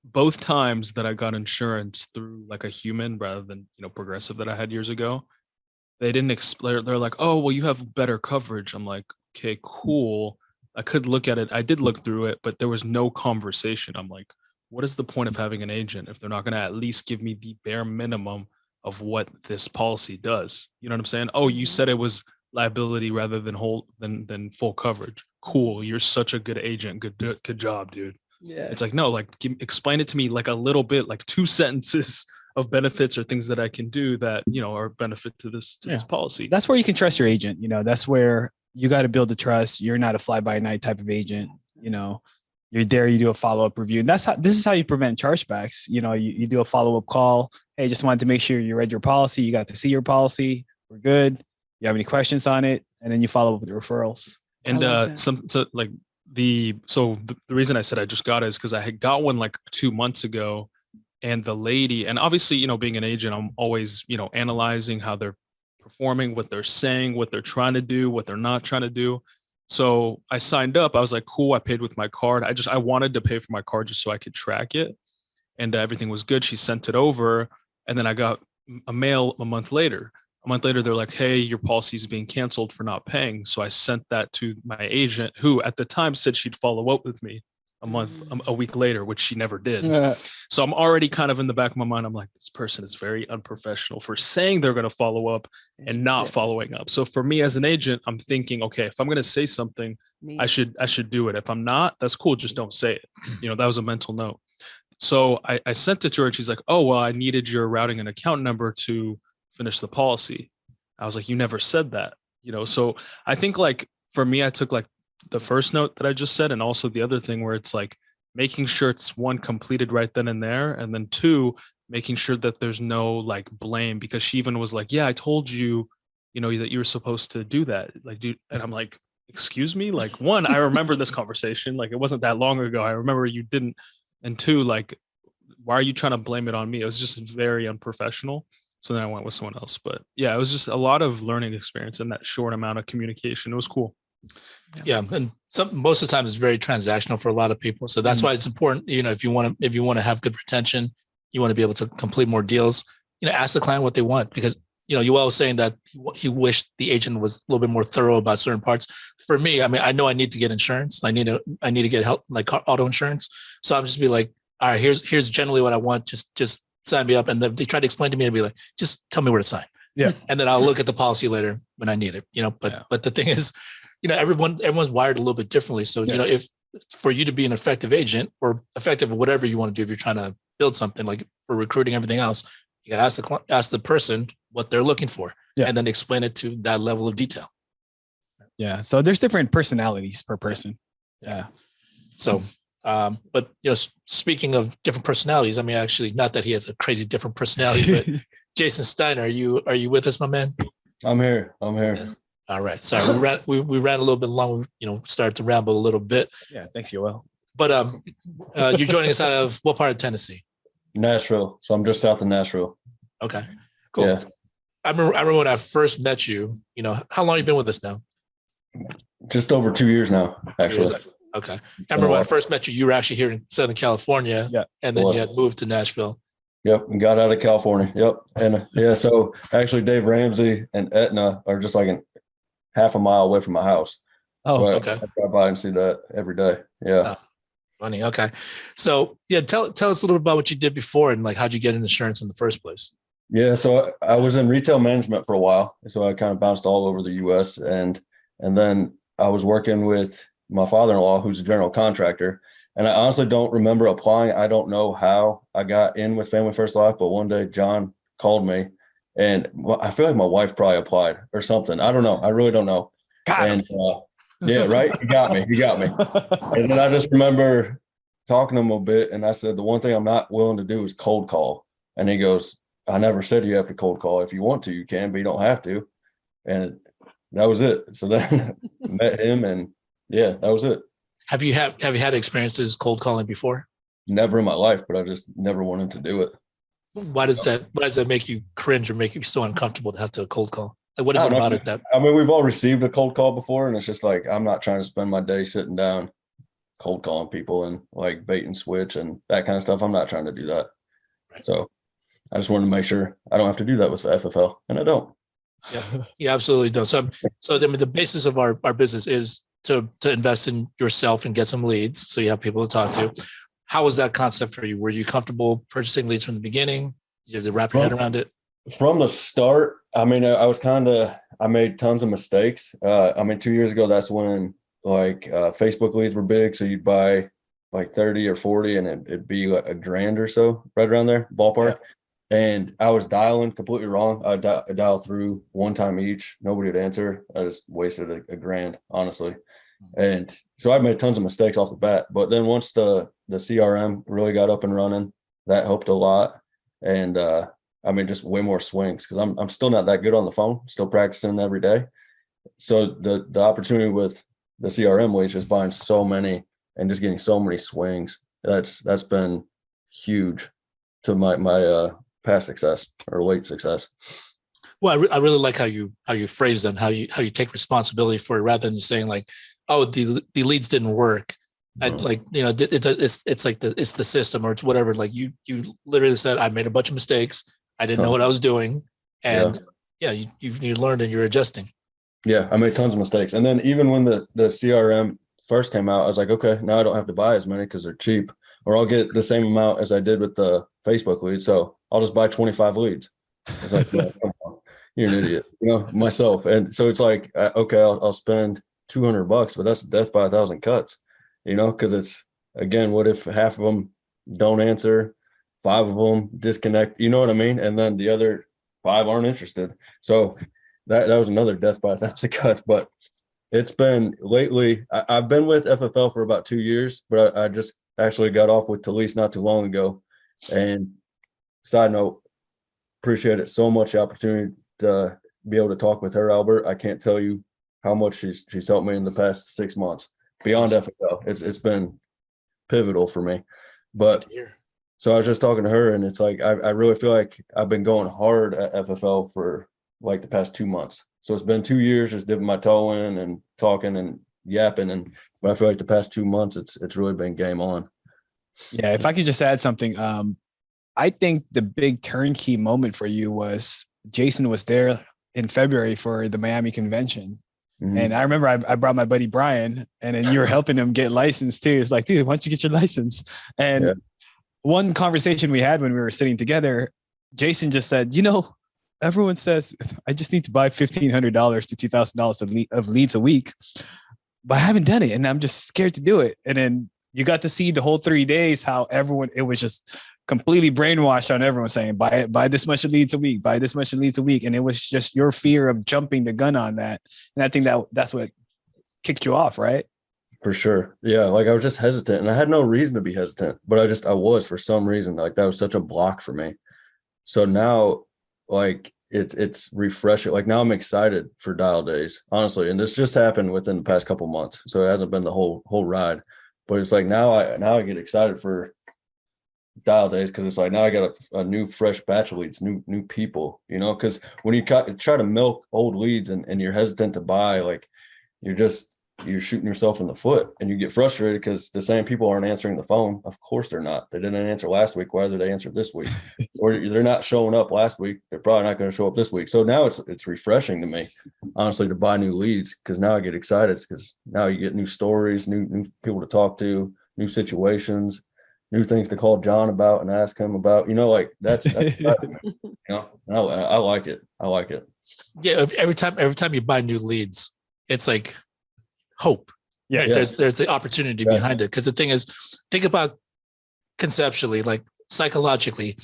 both times that I got insurance through like a human rather than, Progressive that I had years ago, they didn't explain. They're like, oh, well, you have better coverage. I'm like, okay, cool. I could look at it. I did look through it, but there was no conversation. I'm like, what is the point of having an agent if they're not going to at least give me the bare minimum of what this policy does? You know what I'm saying? Oh, you said it was liability rather than than full coverage. Cool. You're such a good agent. Good job, dude. Yeah. It's like, no, like, explain it to me like a little bit, like 2 sentences of benefits or things that I can do that, are benefit to this policy. That's where you can trust your agent. That's where you got to build the trust. You're not a fly-by-night type of agent. You're there, you do a follow-up review. And this is how you prevent chargebacks. You do a follow-up call. Hey, just wanted to make sure you read your policy. You got to see your policy. We're good. You have any questions on it? And then you follow up with the referrals. And that. the reason I said I just got it is because I had got one like 2 months ago, and the lady, and obviously, being an agent, I'm always, analyzing how they're performing, what they're saying, what they're trying to do, what they're not trying to do. So I signed up. I was like, cool. I paid with my card. I wanted to pay for my card just so I could track it, and everything was good. She sent it over, and then I got a mail a month later. A month later, they're like, hey, your policy is being canceled for not paying. So I sent that to my agent, who at the time said she'd follow up with me a week later, which she never did. So I'm already kind of in the back of my mind. I'm like, this person is very unprofessional for saying they're going to follow up and not following up. So for me as an agent, I'm thinking, okay, if I'm going to say something, I should do it. If I'm not, that's cool. Just don't say it. That was a mental note. So I sent it to her, and she's like, oh, well, I needed your routing and account number to finish the policy. I was like, you never said that. So I think, like, for me, I took like the first note that I just said, and also the other thing where it's like making sure it's, one, completed right then and there, and then 2, making sure that there's no like blame, because she even was like, yeah, I told you, that you were supposed to do that. Like, dude, and I'm like, excuse me? Like, one, I remember this conversation. Like, it wasn't that long ago. I remember you didn't. And two, like, why are you trying to blame it on me? It was just very unprofessional. So then I went with someone else. But yeah, it was just a lot of learning experience in that short amount of communication. It was cool. Yeah, and most of the time it's very transactional for a lot of people. So that's why it's important. If you want to have good retention, you want to be able to complete more deals. Ask the client what they want, because you all saying that he wished the agent was a little bit more thorough about certain parts. For me, I mean, I know I need to get insurance. I need to get help, like auto insurance. So I'm just be like, all right, here's generally what I want. Just sign me up. And then they try to explain to me and be like, just tell me where to sign. Yeah. And then I'll look at the policy later when I need it. But the thing is, everyone's wired a little bit differently. So, if for you to be an effective agent or effective at whatever you want to do, if you're trying to build something like for recruiting, everything else, you got to ask the person what they're looking for, and then explain it to that level of detail. Yeah. So there's different personalities per person. Yeah. So, but speaking of different personalities, I mean, actually, not that he has a crazy different personality, but Jason Steiner, are you with us, my man? I'm here. Yeah. All right. Sorry, we ran a little bit long. Started to ramble a little bit. Yeah. Thanks, Yoel. But you're joining us out of what part of Tennessee? Nashville. So I'm just south of Nashville. Okay. Cool. Yeah. I remember when I first met you. How long have you been with us now? Just over 2 years now, actually. Okay. I remember when I first met you, you were actually here in Southern California. Yeah. And then you had moved to Nashville. Yep. And got out of California. Yep. And so actually Dave Ramsey and Etna are just like half a mile away from my house. Oh, so okay. I drive by and see that every day. Yeah. Oh, funny. Okay. So tell us a little bit about what you did before and like, how'd you get in insurance in the first place? Yeah. So I was in retail management for a while. So I kind of bounced all over the US and then I was working with my father-in-law, who's a general contractor. And I honestly don't remember applying. I don't know how I got in with Family First Life, but one day John called me and I feel like my wife probably applied or something. I don't know. I really don't know. And yeah, right. He got me. And then I just remember talking to him a bit. And I said, the one thing I'm not willing to do is cold call. And he goes, I never said you have to cold call. If you want to, you can, but you don't have to. And that was it. So then met him and yeah, that was it. Have you had experiences cold calling before? Never in my life, but I just never wanted to do it. Why does that make you cringe or make you so uncomfortable to have to cold call? Like, what is it about it that? I mean, we've all received a cold call before, and it's just like I'm not trying to spend my day sitting down cold calling people and like bait and switch and that kind of stuff. I'm not trying to do that. Right. So I just wanted to make sure I don't have to do that with the FFL, and I don't. Yeah, you absolutely don't. So I mean, the basis of our business is to invest in yourself and get some leads, so you have people to talk to. How was that concept for you? Were you comfortable purchasing leads from the beginning? You had to wrap your head around it? From the start, I mean, I made tons of mistakes. I mean, 2 years ago, that's when like Facebook leads were big. So you'd buy like 30 or 40 and it'd be like $1,000 or so, right around there, ballpark. Yeah. And I was dialing completely wrong. I dial through one time each. Nobody would answer. I just wasted $1,000, honestly. And so I made tons of mistakes off the bat. But then once the CRM really got up and running, that helped a lot. And I mean, just way more swings because I'm still not that good on the phone, still practicing every day. So the opportunity with the CRM leads is buying so many and just getting so many swings. That's been huge to my past success or late success. Well, I really like how you phrase them, how you take responsibility for it rather than saying like, oh, the leads didn't work. Like, you know, it's like it's the system or it's whatever. Like you literally said, I made a bunch of mistakes. I didn't know what I was doing. And you learned and you're adjusting. Yeah. I made tons of mistakes. And then even when the CRM first came out, I was like, okay, now I don't have to buy as many because they're cheap, or I'll get the same amount as I did with the Facebook leads. So I'll just buy 25 leads. It's like, come on, you're an idiot, you know, myself. And so it's like, okay, I'll spend $200, but that's death by 1,000 cuts, you know, because it's, again, what if half of them don't answer, 5 of them disconnect, you know what I mean? And then the other 5 aren't interested. So that was another death by 1,000 cuts. But it's been lately, I've been with FFL for about 2 years, but I just actually got off with Talise not too long ago. And side note, appreciate it so much, the opportunity to be able to talk with her, Albert. I can't tell you how much she's helped me in the past 6 months beyond FFL. It's been pivotal for me. But so I was just talking to her, and it's like I really feel like I've been going hard at FFL for like the past 2 months. So it's been 2 years just dipping my toe in and talking and yapping, but I feel like the past 2 months it's really been game on. Yeah, if I could just add something, I think the big turnkey moment for you was Jason was there in February for the Miami convention. Mm-hmm. And I remember I brought my buddy Brian, and then you were helping him get licensed too. It's like, dude, why don't you get your license? And one conversation we had when we were sitting together, Jason just said, everyone says I just need to buy $1,500 to $2,000 of leads a week, but I haven't done it, and I'm just scared to do it. And then you got to see the whole 3 days how it was just completely brainwashed on everyone saying, buy this much leads a week, buy this much leads a week. And it was just your fear of jumping the gun on that. And I think that's what kicked you off, right? For sure. Yeah. Like I was just hesitant, and I had no reason to be hesitant, but I was for some reason. Like that was such a block for me. So now, like it's refreshing. Like now I'm excited for dial days, honestly. And this just happened within the past couple months. So it hasn't been the whole ride, but it's like now I get excited for dial days, because it's like now I got a new fresh batch of leads, new people, because when you try to milk old leads and you're hesitant to buy, like you're shooting yourself in the foot, and you get frustrated because the same people aren't answering the phone. Of course they're not. They didn't answer last week. Why did they answer this week? Or they're not showing up last week. They're probably not going to show up this week. So now it's refreshing to me, honestly, to buy new leads, because now I get excited, because now you get new stories, new people to talk to, new situations, new things to call John about and ask him about, like that's exciting, I like it. I like it. Yeah. Every time you buy new leads, it's like hope. Yeah. There's the opportunity behind it. Because the thing is, think about conceptually, like psychologically,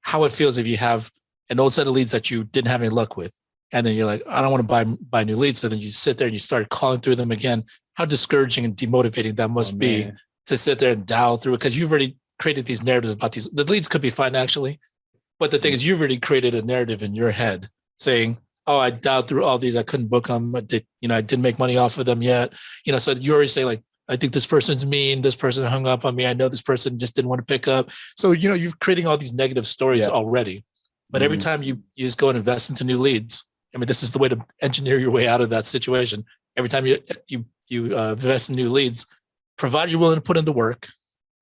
how it feels if you have an old set of leads that you didn't have any luck with. And then you're like, I don't want to buy new leads. So then you sit there and you start calling through them again. How discouraging and demotivating that must be to sit there and dial through it, because you've already created these narratives about these. The leads could be fine actually, but the thing is, you've already created a narrative in your head saying, oh, I dialed through all these, I couldn't book them, I didn't make money off of them yet. So you already say like, I think this person's mean, this person hung up on me, I know this person just didn't want to pick up. So you're creating all these negative stories already. But every time you just go and invest into new leads, I mean, this is the way to engineer your way out of that situation. Every time you invest in new leads, provided you're willing to put in the work,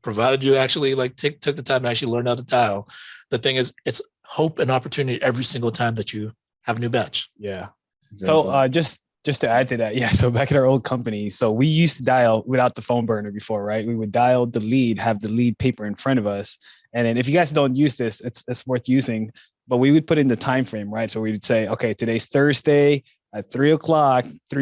provided you actually like took the time to actually learn how to dial. The thing is, it's hope and opportunity every single time that you have a new batch. Yeah. Exactly. So just to add to that, so back at our old company, so we used to dial without the phone burner before, right? We would dial the lead, have the lead paper in front of us, and then if you guys don't use this, it's worth using. But we would put in the time frame, right? So we would say, okay, today's Thursday at 3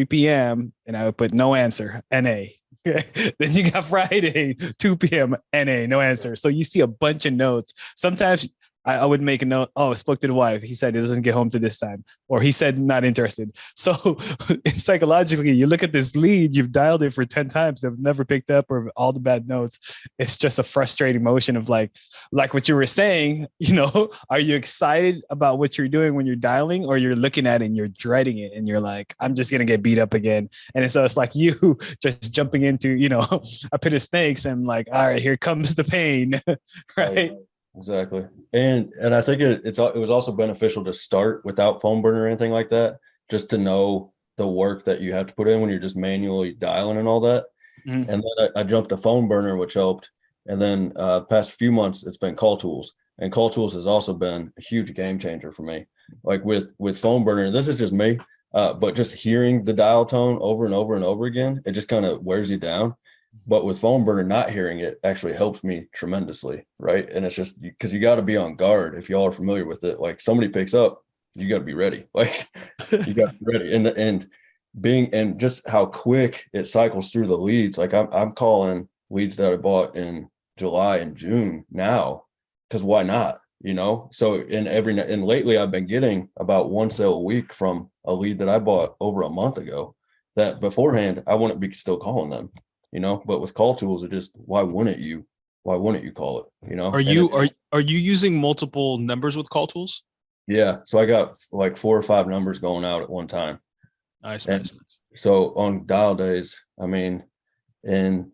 p.m, and I would put no answer, NA. Then you got Friday, 2 p.m, NA, no answer. So you see a bunch of notes. Sometimes I would make a note. Oh, I spoke to the wife. He said he doesn't get home to this time, or he said not interested. So psychologically, you look at this lead, you've dialed it for 10 times. They've never picked up, or all the bad notes. It's just a frustrating motion of like what you were saying, are you excited about what you're doing when you're dialing, or you're looking at it and you're dreading it and you're like, I'm just going to get beat up again. And so it's like you just jumping into, a pit of snakes and like, all right, here comes the pain. Right. Exactly. And I think it was also beneficial to start without phone burner or anything like that, just to know the work that you have to put in when you're just manually dialing and all that. Mm-hmm. And then I jumped to phone burner, which helped. And then past few months, it's been Call Tools. And Call Tools has also been a huge game changer for me. Like with phone burner, this is just me, but just hearing the dial tone over and over and over again, it just kind of wears you down. But with phone burner, not hearing it actually helps me tremendously, right? And it's just because you got to be on guard. If y'all are familiar with it, like somebody picks up, you got to be ready. Like you got to be ready. And just how quick it cycles through the leads. Like I'm calling leads that I bought in July and June now, because why not? So and lately I've been getting about one sale a week from a lead that I bought over a month ago, that beforehand I wouldn't be still calling them. But with Call Tools, it just, why wouldn't you call it? Are you using multiple numbers with Call Tools? Yeah. So I got like 4 or 5 numbers going out at one time. Nice, And nice, nice. so on dial days, I mean, in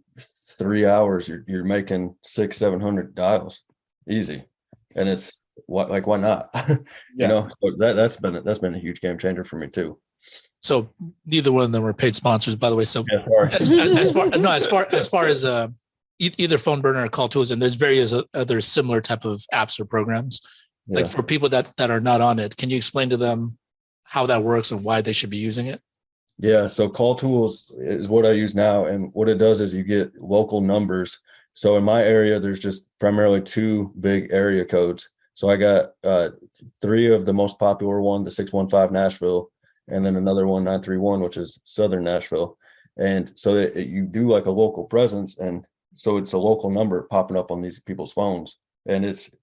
3 hours, you're making 600-700 dials easy. And it's why not? Yeah. So that's been a huge game changer for me too. So neither one of them were paid sponsors, by the way. So Yeah, sorry. as far as either Phone Burner or Call Tools, and there's various other similar type of apps or programs. Yeah. Like for people that are not on it, can you explain to them how that works and why they should be using it? Yeah, so Call Tools is what I use now, and what it does is you get local numbers. So in my area, there's just primarily 2 big area codes. So I got 3 of the most popular one, the 615 Nashville, and then another one, 931, which is Southern Nashville. And so you do like a local presence, and so it's a local number popping up on these people's phones. And it's,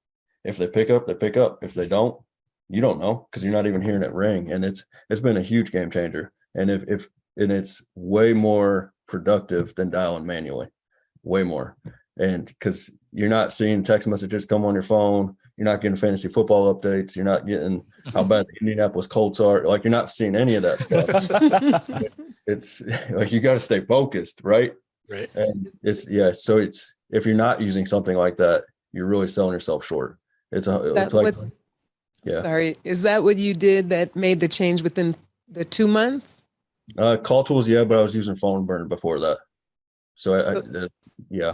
if they pick up, they pick up. If they don't, you don't know, because you're not even hearing it ring. And it's been a huge game changer. And if it's way more productive than dialing manually, way more. And because you're not seeing text messages come on your phone, you're not getting fantasy football updates, you're not getting how bad the Indianapolis Colts are. Like, you're not seeing any of that stuff. It's like, you got to stay focused, right? Right. And so it's, if you're not using something like that, you're really selling yourself short. It's like, yeah. Sorry, is that what you did that made the change within the 2 months? Call Tools, yeah, but I was using Phone Burner before that. So yeah,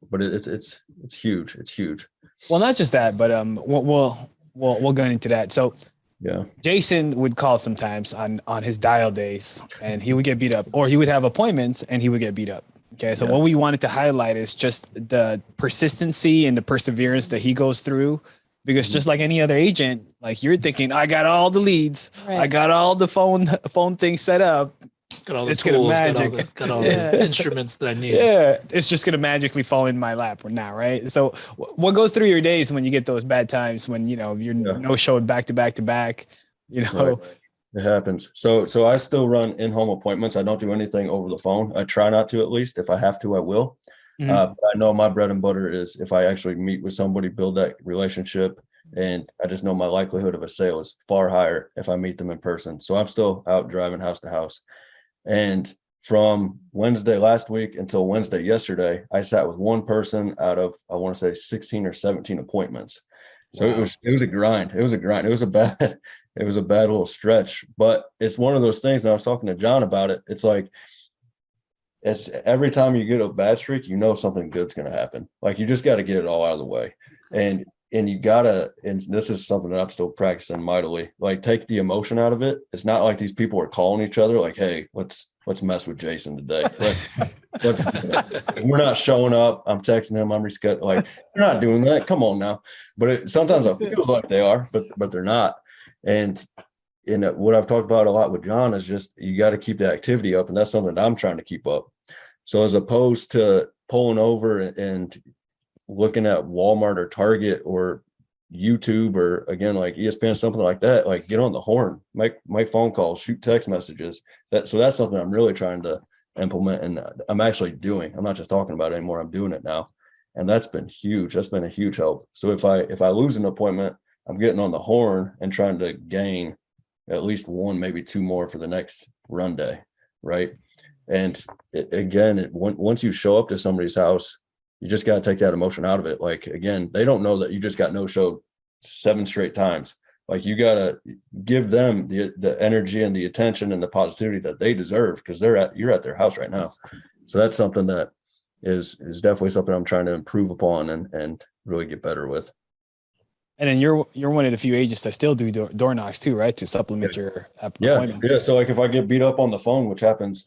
but it's huge. It's huge. Well, not just that, but we'll go into that. So Yeah. Jason would call sometimes on his dial days, and he would get beat up, or he would have appointments and he would get beat up. Okay. So Yeah. what we wanted to highlight is just the persistency and the perseverance that he goes through, because just like any other agent, like, you're thinking, I got all the leads, Right. I got all the phone things set up. Got all the It's gonna tools, magic. got all Yeah. the instruments that I need. Yeah, it's just gonna magically fall in my lap now, right? So, what goes through your days when you get those bad times, when you're no showing back to back to back? Right. It happens. So I still run in-home appointments. I don't do anything over the phone. I try not to, at least. If I have to, I will. Mhm. But I know my bread and butter is if I actually meet with somebody, build that relationship, and I just know my likelihood of a sale is far higher if I meet them in person. So I'm still out driving house to house. And from Wednesday last week until Wednesday yesterday, I sat with one person out of, I want to say, 16 or 17 appointments. So Wow. it was a grind. It was a grind. It was a bad little stretch, but it's one of those things. And I was talking to John about it. It's like, it's every time you get a bad streak, you know something good's going to happen. Like, you just got to get it all out of the way. And you gotta, and this is something that I'm still practicing mightily, like, take the emotion out of it. It's not like these people are calling each other like, hey, let's mess with Jason today. We're not showing up. I'm texting him, I'm rescheduling. Like, they're not doing that. Come on now. But sometimes it feels like they are, but they're not. And what I've talked about a lot with John is just, you got to keep the activity up. And that's something that I'm trying to keep up. So as opposed to pulling over and looking at Walmart or Target or YouTube, or again, like ESPN, something like that, like, get on the horn, make phone calls, shoot text messages. So that's something I'm really trying to implement, and I'm actually doing. I'm not just talking about it anymore. I'm doing it now. And that's been huge. That's been a huge help. So if I lose an appointment, I'm getting on the horn and trying to gain at least one, maybe two more for the next run day. Right. And once you show up to somebody's house, you just got to take that emotion out of it. Like, again, they don't know that you just got no showed 7 straight times. Like, you got to give them the energy and the attention and the positivity that they deserve, because you're at their house right now. So that's something that is definitely something I'm trying to improve upon and really get better with. And then you're one of the few agents that still do door knocks too, right? To supplement your appointments. Yeah. So like, if I get beat up on the phone, which happens,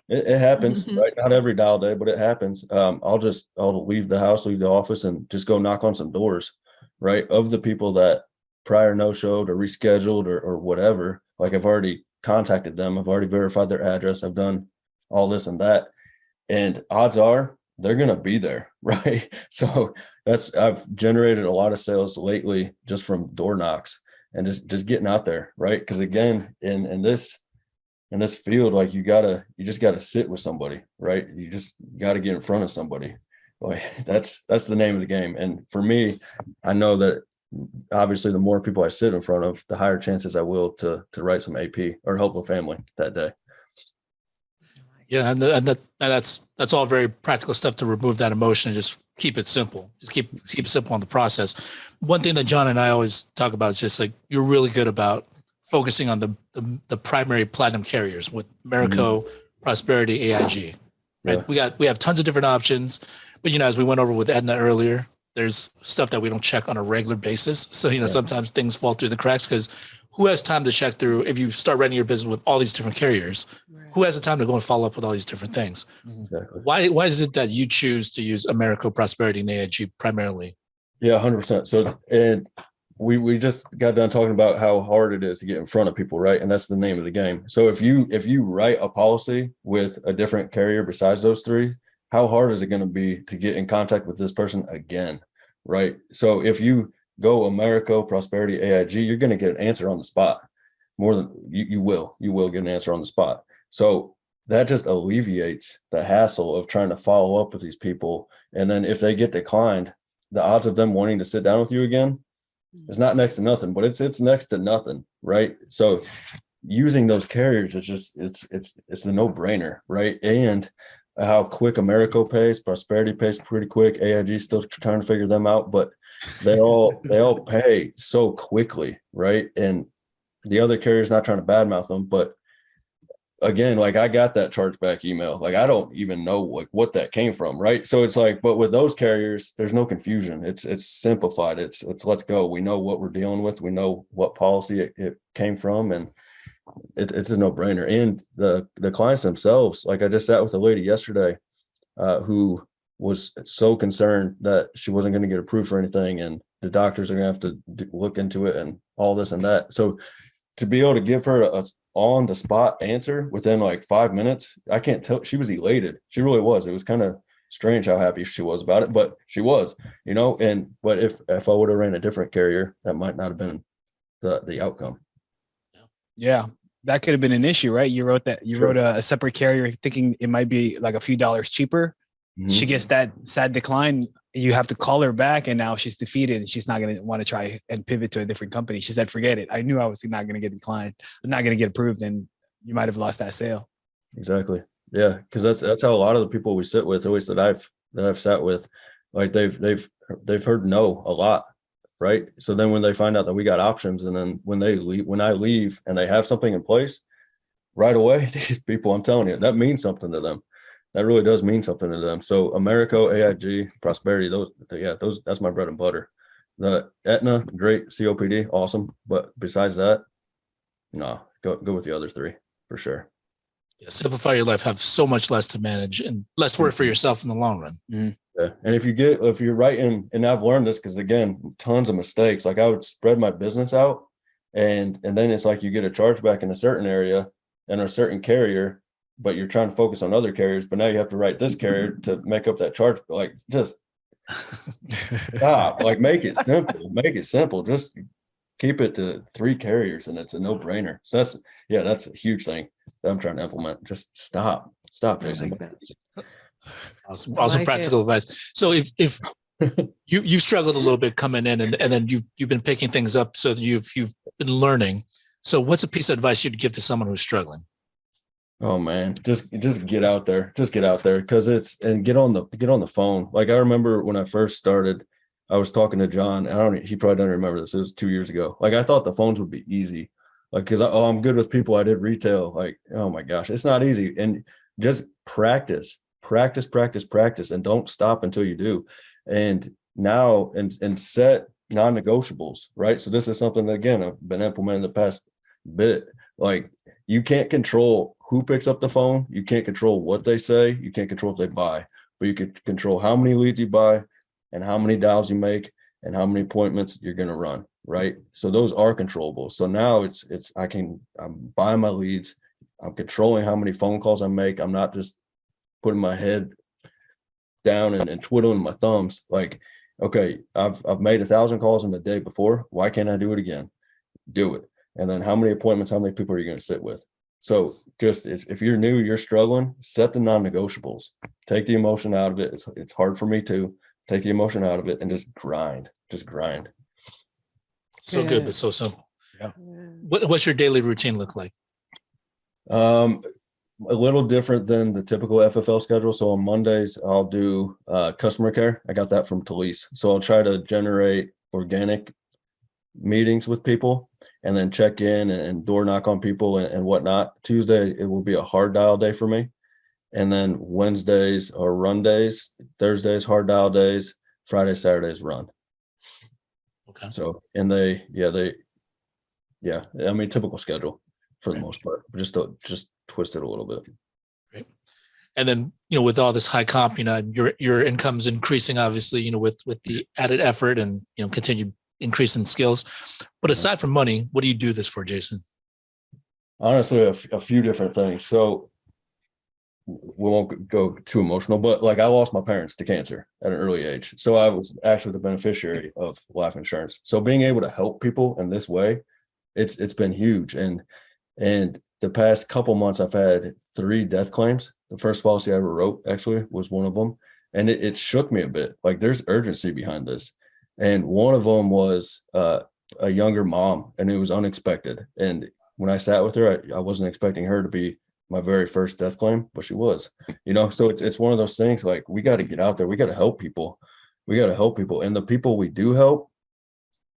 it happens, right? Not every dial day, but it happens. I'll leave the house, leave the office, and just go knock on some doors, right? Of the people that prior no-showed or rescheduled or whatever. Like, I've already contacted them. I've already verified their address. I've done all this and that. And odds are they're going to be there, right? So I've generated a lot of sales lately just from door knocks and just getting out there, right? Because again, in this field, like, you just gotta sit with somebody, right? You just got to get in front of somebody. Like, that's the name of the game. And for me, I know that obviously the more people I sit in front of, the higher chances I will to write some AP or help a family that day. Yeah, and that's all very practical stuff to remove that emotion and just keep it simple. Just keep it simple on the process. One thing that John and I always talk about is just like you're really good about focusing on the primary platinum carriers with Marico, Prosperity, AIG. Right? Yeah. We have tons of different options, but as we went over with Edna earlier, there's stuff that we don't check on a regular basis. So sometimes things fall through the cracks because who has time to check through if you start running your business with all these different carriers? Who has the time to go and follow up with all these different things? Exactly. Why is it that you choose to use Americo, Prosperity, and AIG primarily? Yeah, 100%. So, and we just got done talking about how hard it is to get in front of people, right? And that's the name of the game. So if you write a policy with a different carrier besides those three, how hard is it going to be to get in contact with this person again, right? So if you go Americo, Prosperity, AIG, you're going to get an answer on the spot. More than you will get an answer on the spot. So that just alleviates the hassle of trying to follow up with these people. And then if they get declined, the odds of them wanting to sit down with you again is not next to nothing, but it's next to nothing, right? So using those carriers is just it's the no-brainer, right? And how quick Americo pays, Prosperity pays pretty quick. AIG still trying to figure them out, but they all pay so quickly, right? And the other carrier's not trying to badmouth them, but again, like I got that chargeback email. Like I don't even know like what that came from, right? So it's like, but with those carriers, there's no confusion. It's simplified. It's let's go. We know what we're dealing with. We know what policy it came from, and it's a no-brainer. And the clients themselves, like I just sat with a lady yesterday who was so concerned that she wasn't going to get approved for anything, and the doctors are going to have to look into it and all this and that. So to be able to give her a on the spot answer within like 5 minutes, I can't tell. She was elated. She really was. It was kind of strange how happy she was about it, but she was, but if I would have ran a different carrier, that might not have been the outcome. Yeah, that could have been an issue, right? You wrote a separate carrier thinking it might be like a few dollars cheaper. Mm-hmm. She gets that sad decline. You have to call her back, and now she's defeated, and she's not going to want to try and pivot to a different company. She said, "Forget it. I knew I was not going to get declined, not going to get approved, and you might have lost that sale." Exactly. Yeah, because that's how a lot of the people we sit with, always that I've sat with, like they've heard no a lot, right? So then when they find out that we got options, and then when I leave and they have something in place, right away, these people, I'm telling you, that means something to them. That really does mean something to them. So Americo, AIG, Prosperity, that's my bread and butter. The Aetna, great, COPD, awesome. But besides that, no, go with the other three for sure. Yeah, simplify your life, have so much less to manage and less work for yourself in the long run. Mm-hmm. Yeah. And if you're writing, and I've learned this because again, tons of mistakes. Like I would spread my business out, and then it's like you get a chargeback in a certain area and a certain carrier, but you're trying to focus on other carriers, but now you have to write this carrier to make up that charge. Like just stop, like make it simple. Just keep it to 3 carriers and it's a no brainer. So that's a huge thing that I'm trying to implement. Just stop, Jason. Awesome practical advice. So if you've struggled a little bit coming in and then you've been picking things up, so you've been learning. So what's a piece of advice you'd give to someone who's struggling? Oh man, just get out there. Just get out there because get on the phone. Like I remember when I first started, I was talking to John. He probably doesn't remember this. It was 2 years ago. Like I thought the phones would be easy. Like because I'm good with people. I did retail. Like oh my gosh, it's not easy. And just practice, and don't stop until you do. And now and set non-negotiables. Right. So this is something that again I've been implementing the past bit. Like you can't control who picks up the phone. You can't control what they say. You can't control if they buy, but you can control how many leads you buy and how many dials you make and how many appointments you're going to run. Right. So those are controllable. So now I'm buying my leads. I'm controlling how many phone calls I make. I'm not just putting my head down and twiddling my thumbs. Like, okay, I've made 1,000 calls in the day before. Why can't I do it again? Do it. And then how many appointments, how many people are you going to sit with? So just if you're new, you're struggling, set the non-negotiables, take the emotion out of it. It's hard for me too. Take the emotion out of it and just grind. So good, but so simple. Yeah. What's your daily routine look like? a little different than the typical FFL schedule. So on Mondays, I'll do customer care. I got that from Talise. So I'll try to generate organic meetings with people and then check in and door knock on people and whatnot. Tuesday, it will be a hard dial day for me. And then Wednesdays are run days. Thursdays, hard dial days. Friday, Saturdays, run. Okay. So, and I mean, typical schedule for the most part, just twist it a little bit. Great. And then, with all this high comp, your income's increasing, obviously, with the added effort and, continued increase in skills. But aside from money, what do you do this for, Jason? Honestly, a few different things. So we won't go too emotional, but like I lost my parents to cancer at an early age. So I was actually the beneficiary of life insurance. So being able to help people in this way, it's been huge. And the past couple months, I've had 3 death claims. The first policy I ever wrote actually was one of them. And it shook me a bit. Like there's urgency behind this. And one of them was a younger mom, and it was unexpected. And when I sat with her, I wasn't expecting her to be my very first death claim, but she was, so it's one of those things like we got to get out there. We got to help people. And the people we do help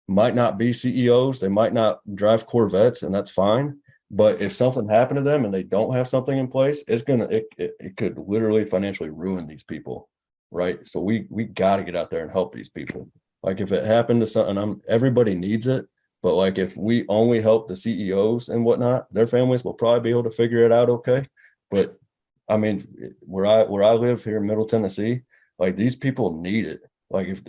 might not be CEOs. They might not drive Corvettes, and that's fine. But if something happened to them and they don't have something in place, it could literally financially ruin these people. Right. So we got to get out there and help these people. Like if it happened to something, everybody needs it. But like if we only help the CEOs and whatnot, their families will probably be able to figure it out okay. But I mean, where I live here in Middle Tennessee, like these people need it. Like if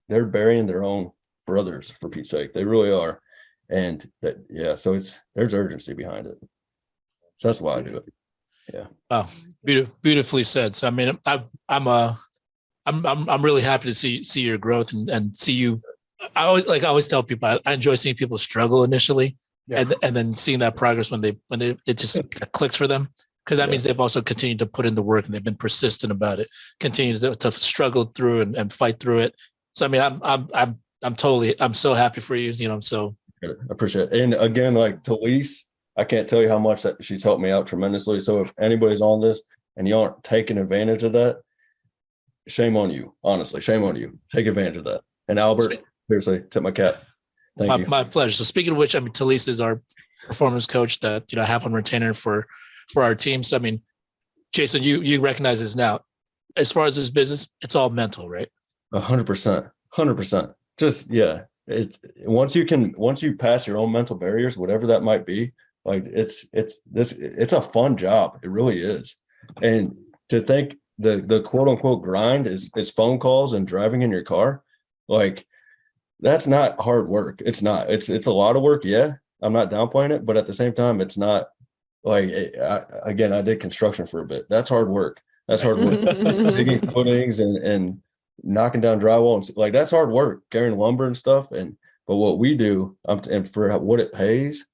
they're burying their own brothers, for Pete's sake, they really are. And so there's urgency behind it. So that's why I do it. Yeah. Wow, beautifully said. So I mean, I'm really happy to see your growth and see you. I always tell people I enjoy seeing people struggle initially, and then seeing that progress when it just clicks for them, because that means they've also continued to put in the work and they've been persistent about it, continue to struggle through and fight through it. So I mean, I'm so happy for you. So I appreciate it. And again, like Talise, I can't tell you how much that she's helped me out tremendously. So if anybody's on this and you aren't taking advantage of that, shame on you. Honestly, shame on you. Take advantage of that. And Albert, seriously, tip my cap. Thank you. My pleasure. So speaking of which, I mean, Talise is our performance coach that I have on retainer for our team. So I mean, Jason, you recognize this now. As far as this business, it's all mental, right? 100%. Just it's once you pass your own mental barriers, whatever that might be, like it's a fun job. It really is. And to think the quote unquote grind is phone calls and driving in your car, like that's not hard work. It's not. It's a lot of work. Yeah, I'm not downplaying it, but at the same time, it's not like I did construction for a bit. That's hard work. That's hard work. Digging footings and knocking down drywall and like that's hard work, carrying lumber and stuff. But what we do, and for what it pays,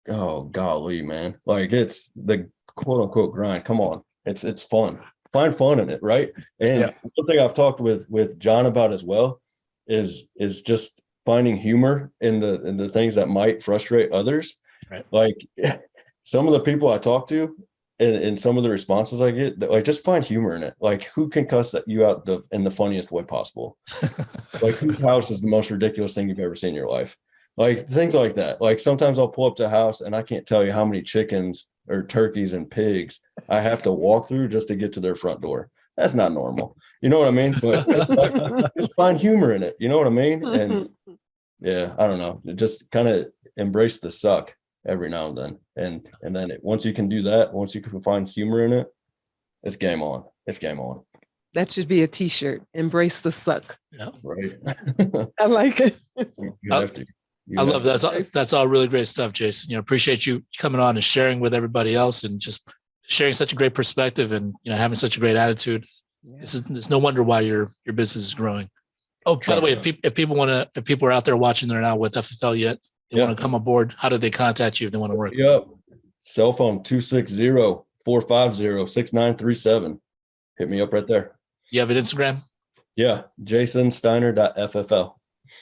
oh golly, man, like it's the quote unquote grind. Come on, it's fun. Find fun in it, right? And one thing I've talked with John about as well is just finding humor in the things that might frustrate others. Right. Like some of the people I talk to and some of the responses I get, like just find humor in it. Like who can cuss you out in the funniest way possible? Like whose house is the most ridiculous thing you've ever seen in your life? Like things like that. Like sometimes I'll pull up to a house and I can't tell you how many chickens or turkeys and pigs I have to walk through just to get to their front door. That's not normal. You know what I mean? But just find humor in it. You know what I mean? And yeah, I don't know. Just kind of embrace the suck every now and then. And then once you can do that, once you can find humor in it, it's game on. It's game on. That should be a t-shirt. Embrace the suck. Yeah. Right. I like it. You have to. I love that. That's all really great stuff, Jason. Appreciate you coming on and sharing with everybody else and just sharing such a great perspective and having such a great attitude. Yeah. It's no wonder why your business is growing. Oh, by the way, if people are out there watching there now with FFL yet, they want to come aboard, how do they contact you if they want to work? Yep. Cell phone 260-450-6937. Hit me up right there. You have an Instagram? Yeah. jasonsteiner.ffl.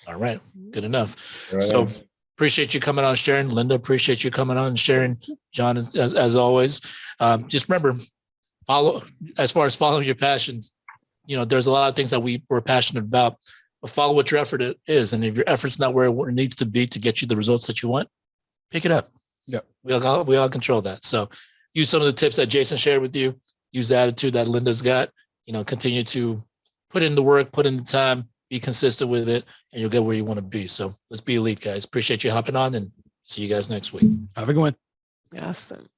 All right. Good enough. Right. So appreciate you coming on, sharing. Linda, appreciate you coming on and sharing. John, as always, just remember, as far as following your passions, there's a lot of things that we're passionate about, but follow what your effort is. And if your effort's not where it needs to be to get you the results that you want, pick it up. Yeah. We all control that. So use some of the tips that Jason shared with you, use the attitude that Linda's got, continue to put in the work, put in the time, be consistent with it, and you'll get where you want to be. So let's be elite, guys. Appreciate you hopping on, and see you guys next week. Have a good one. Awesome.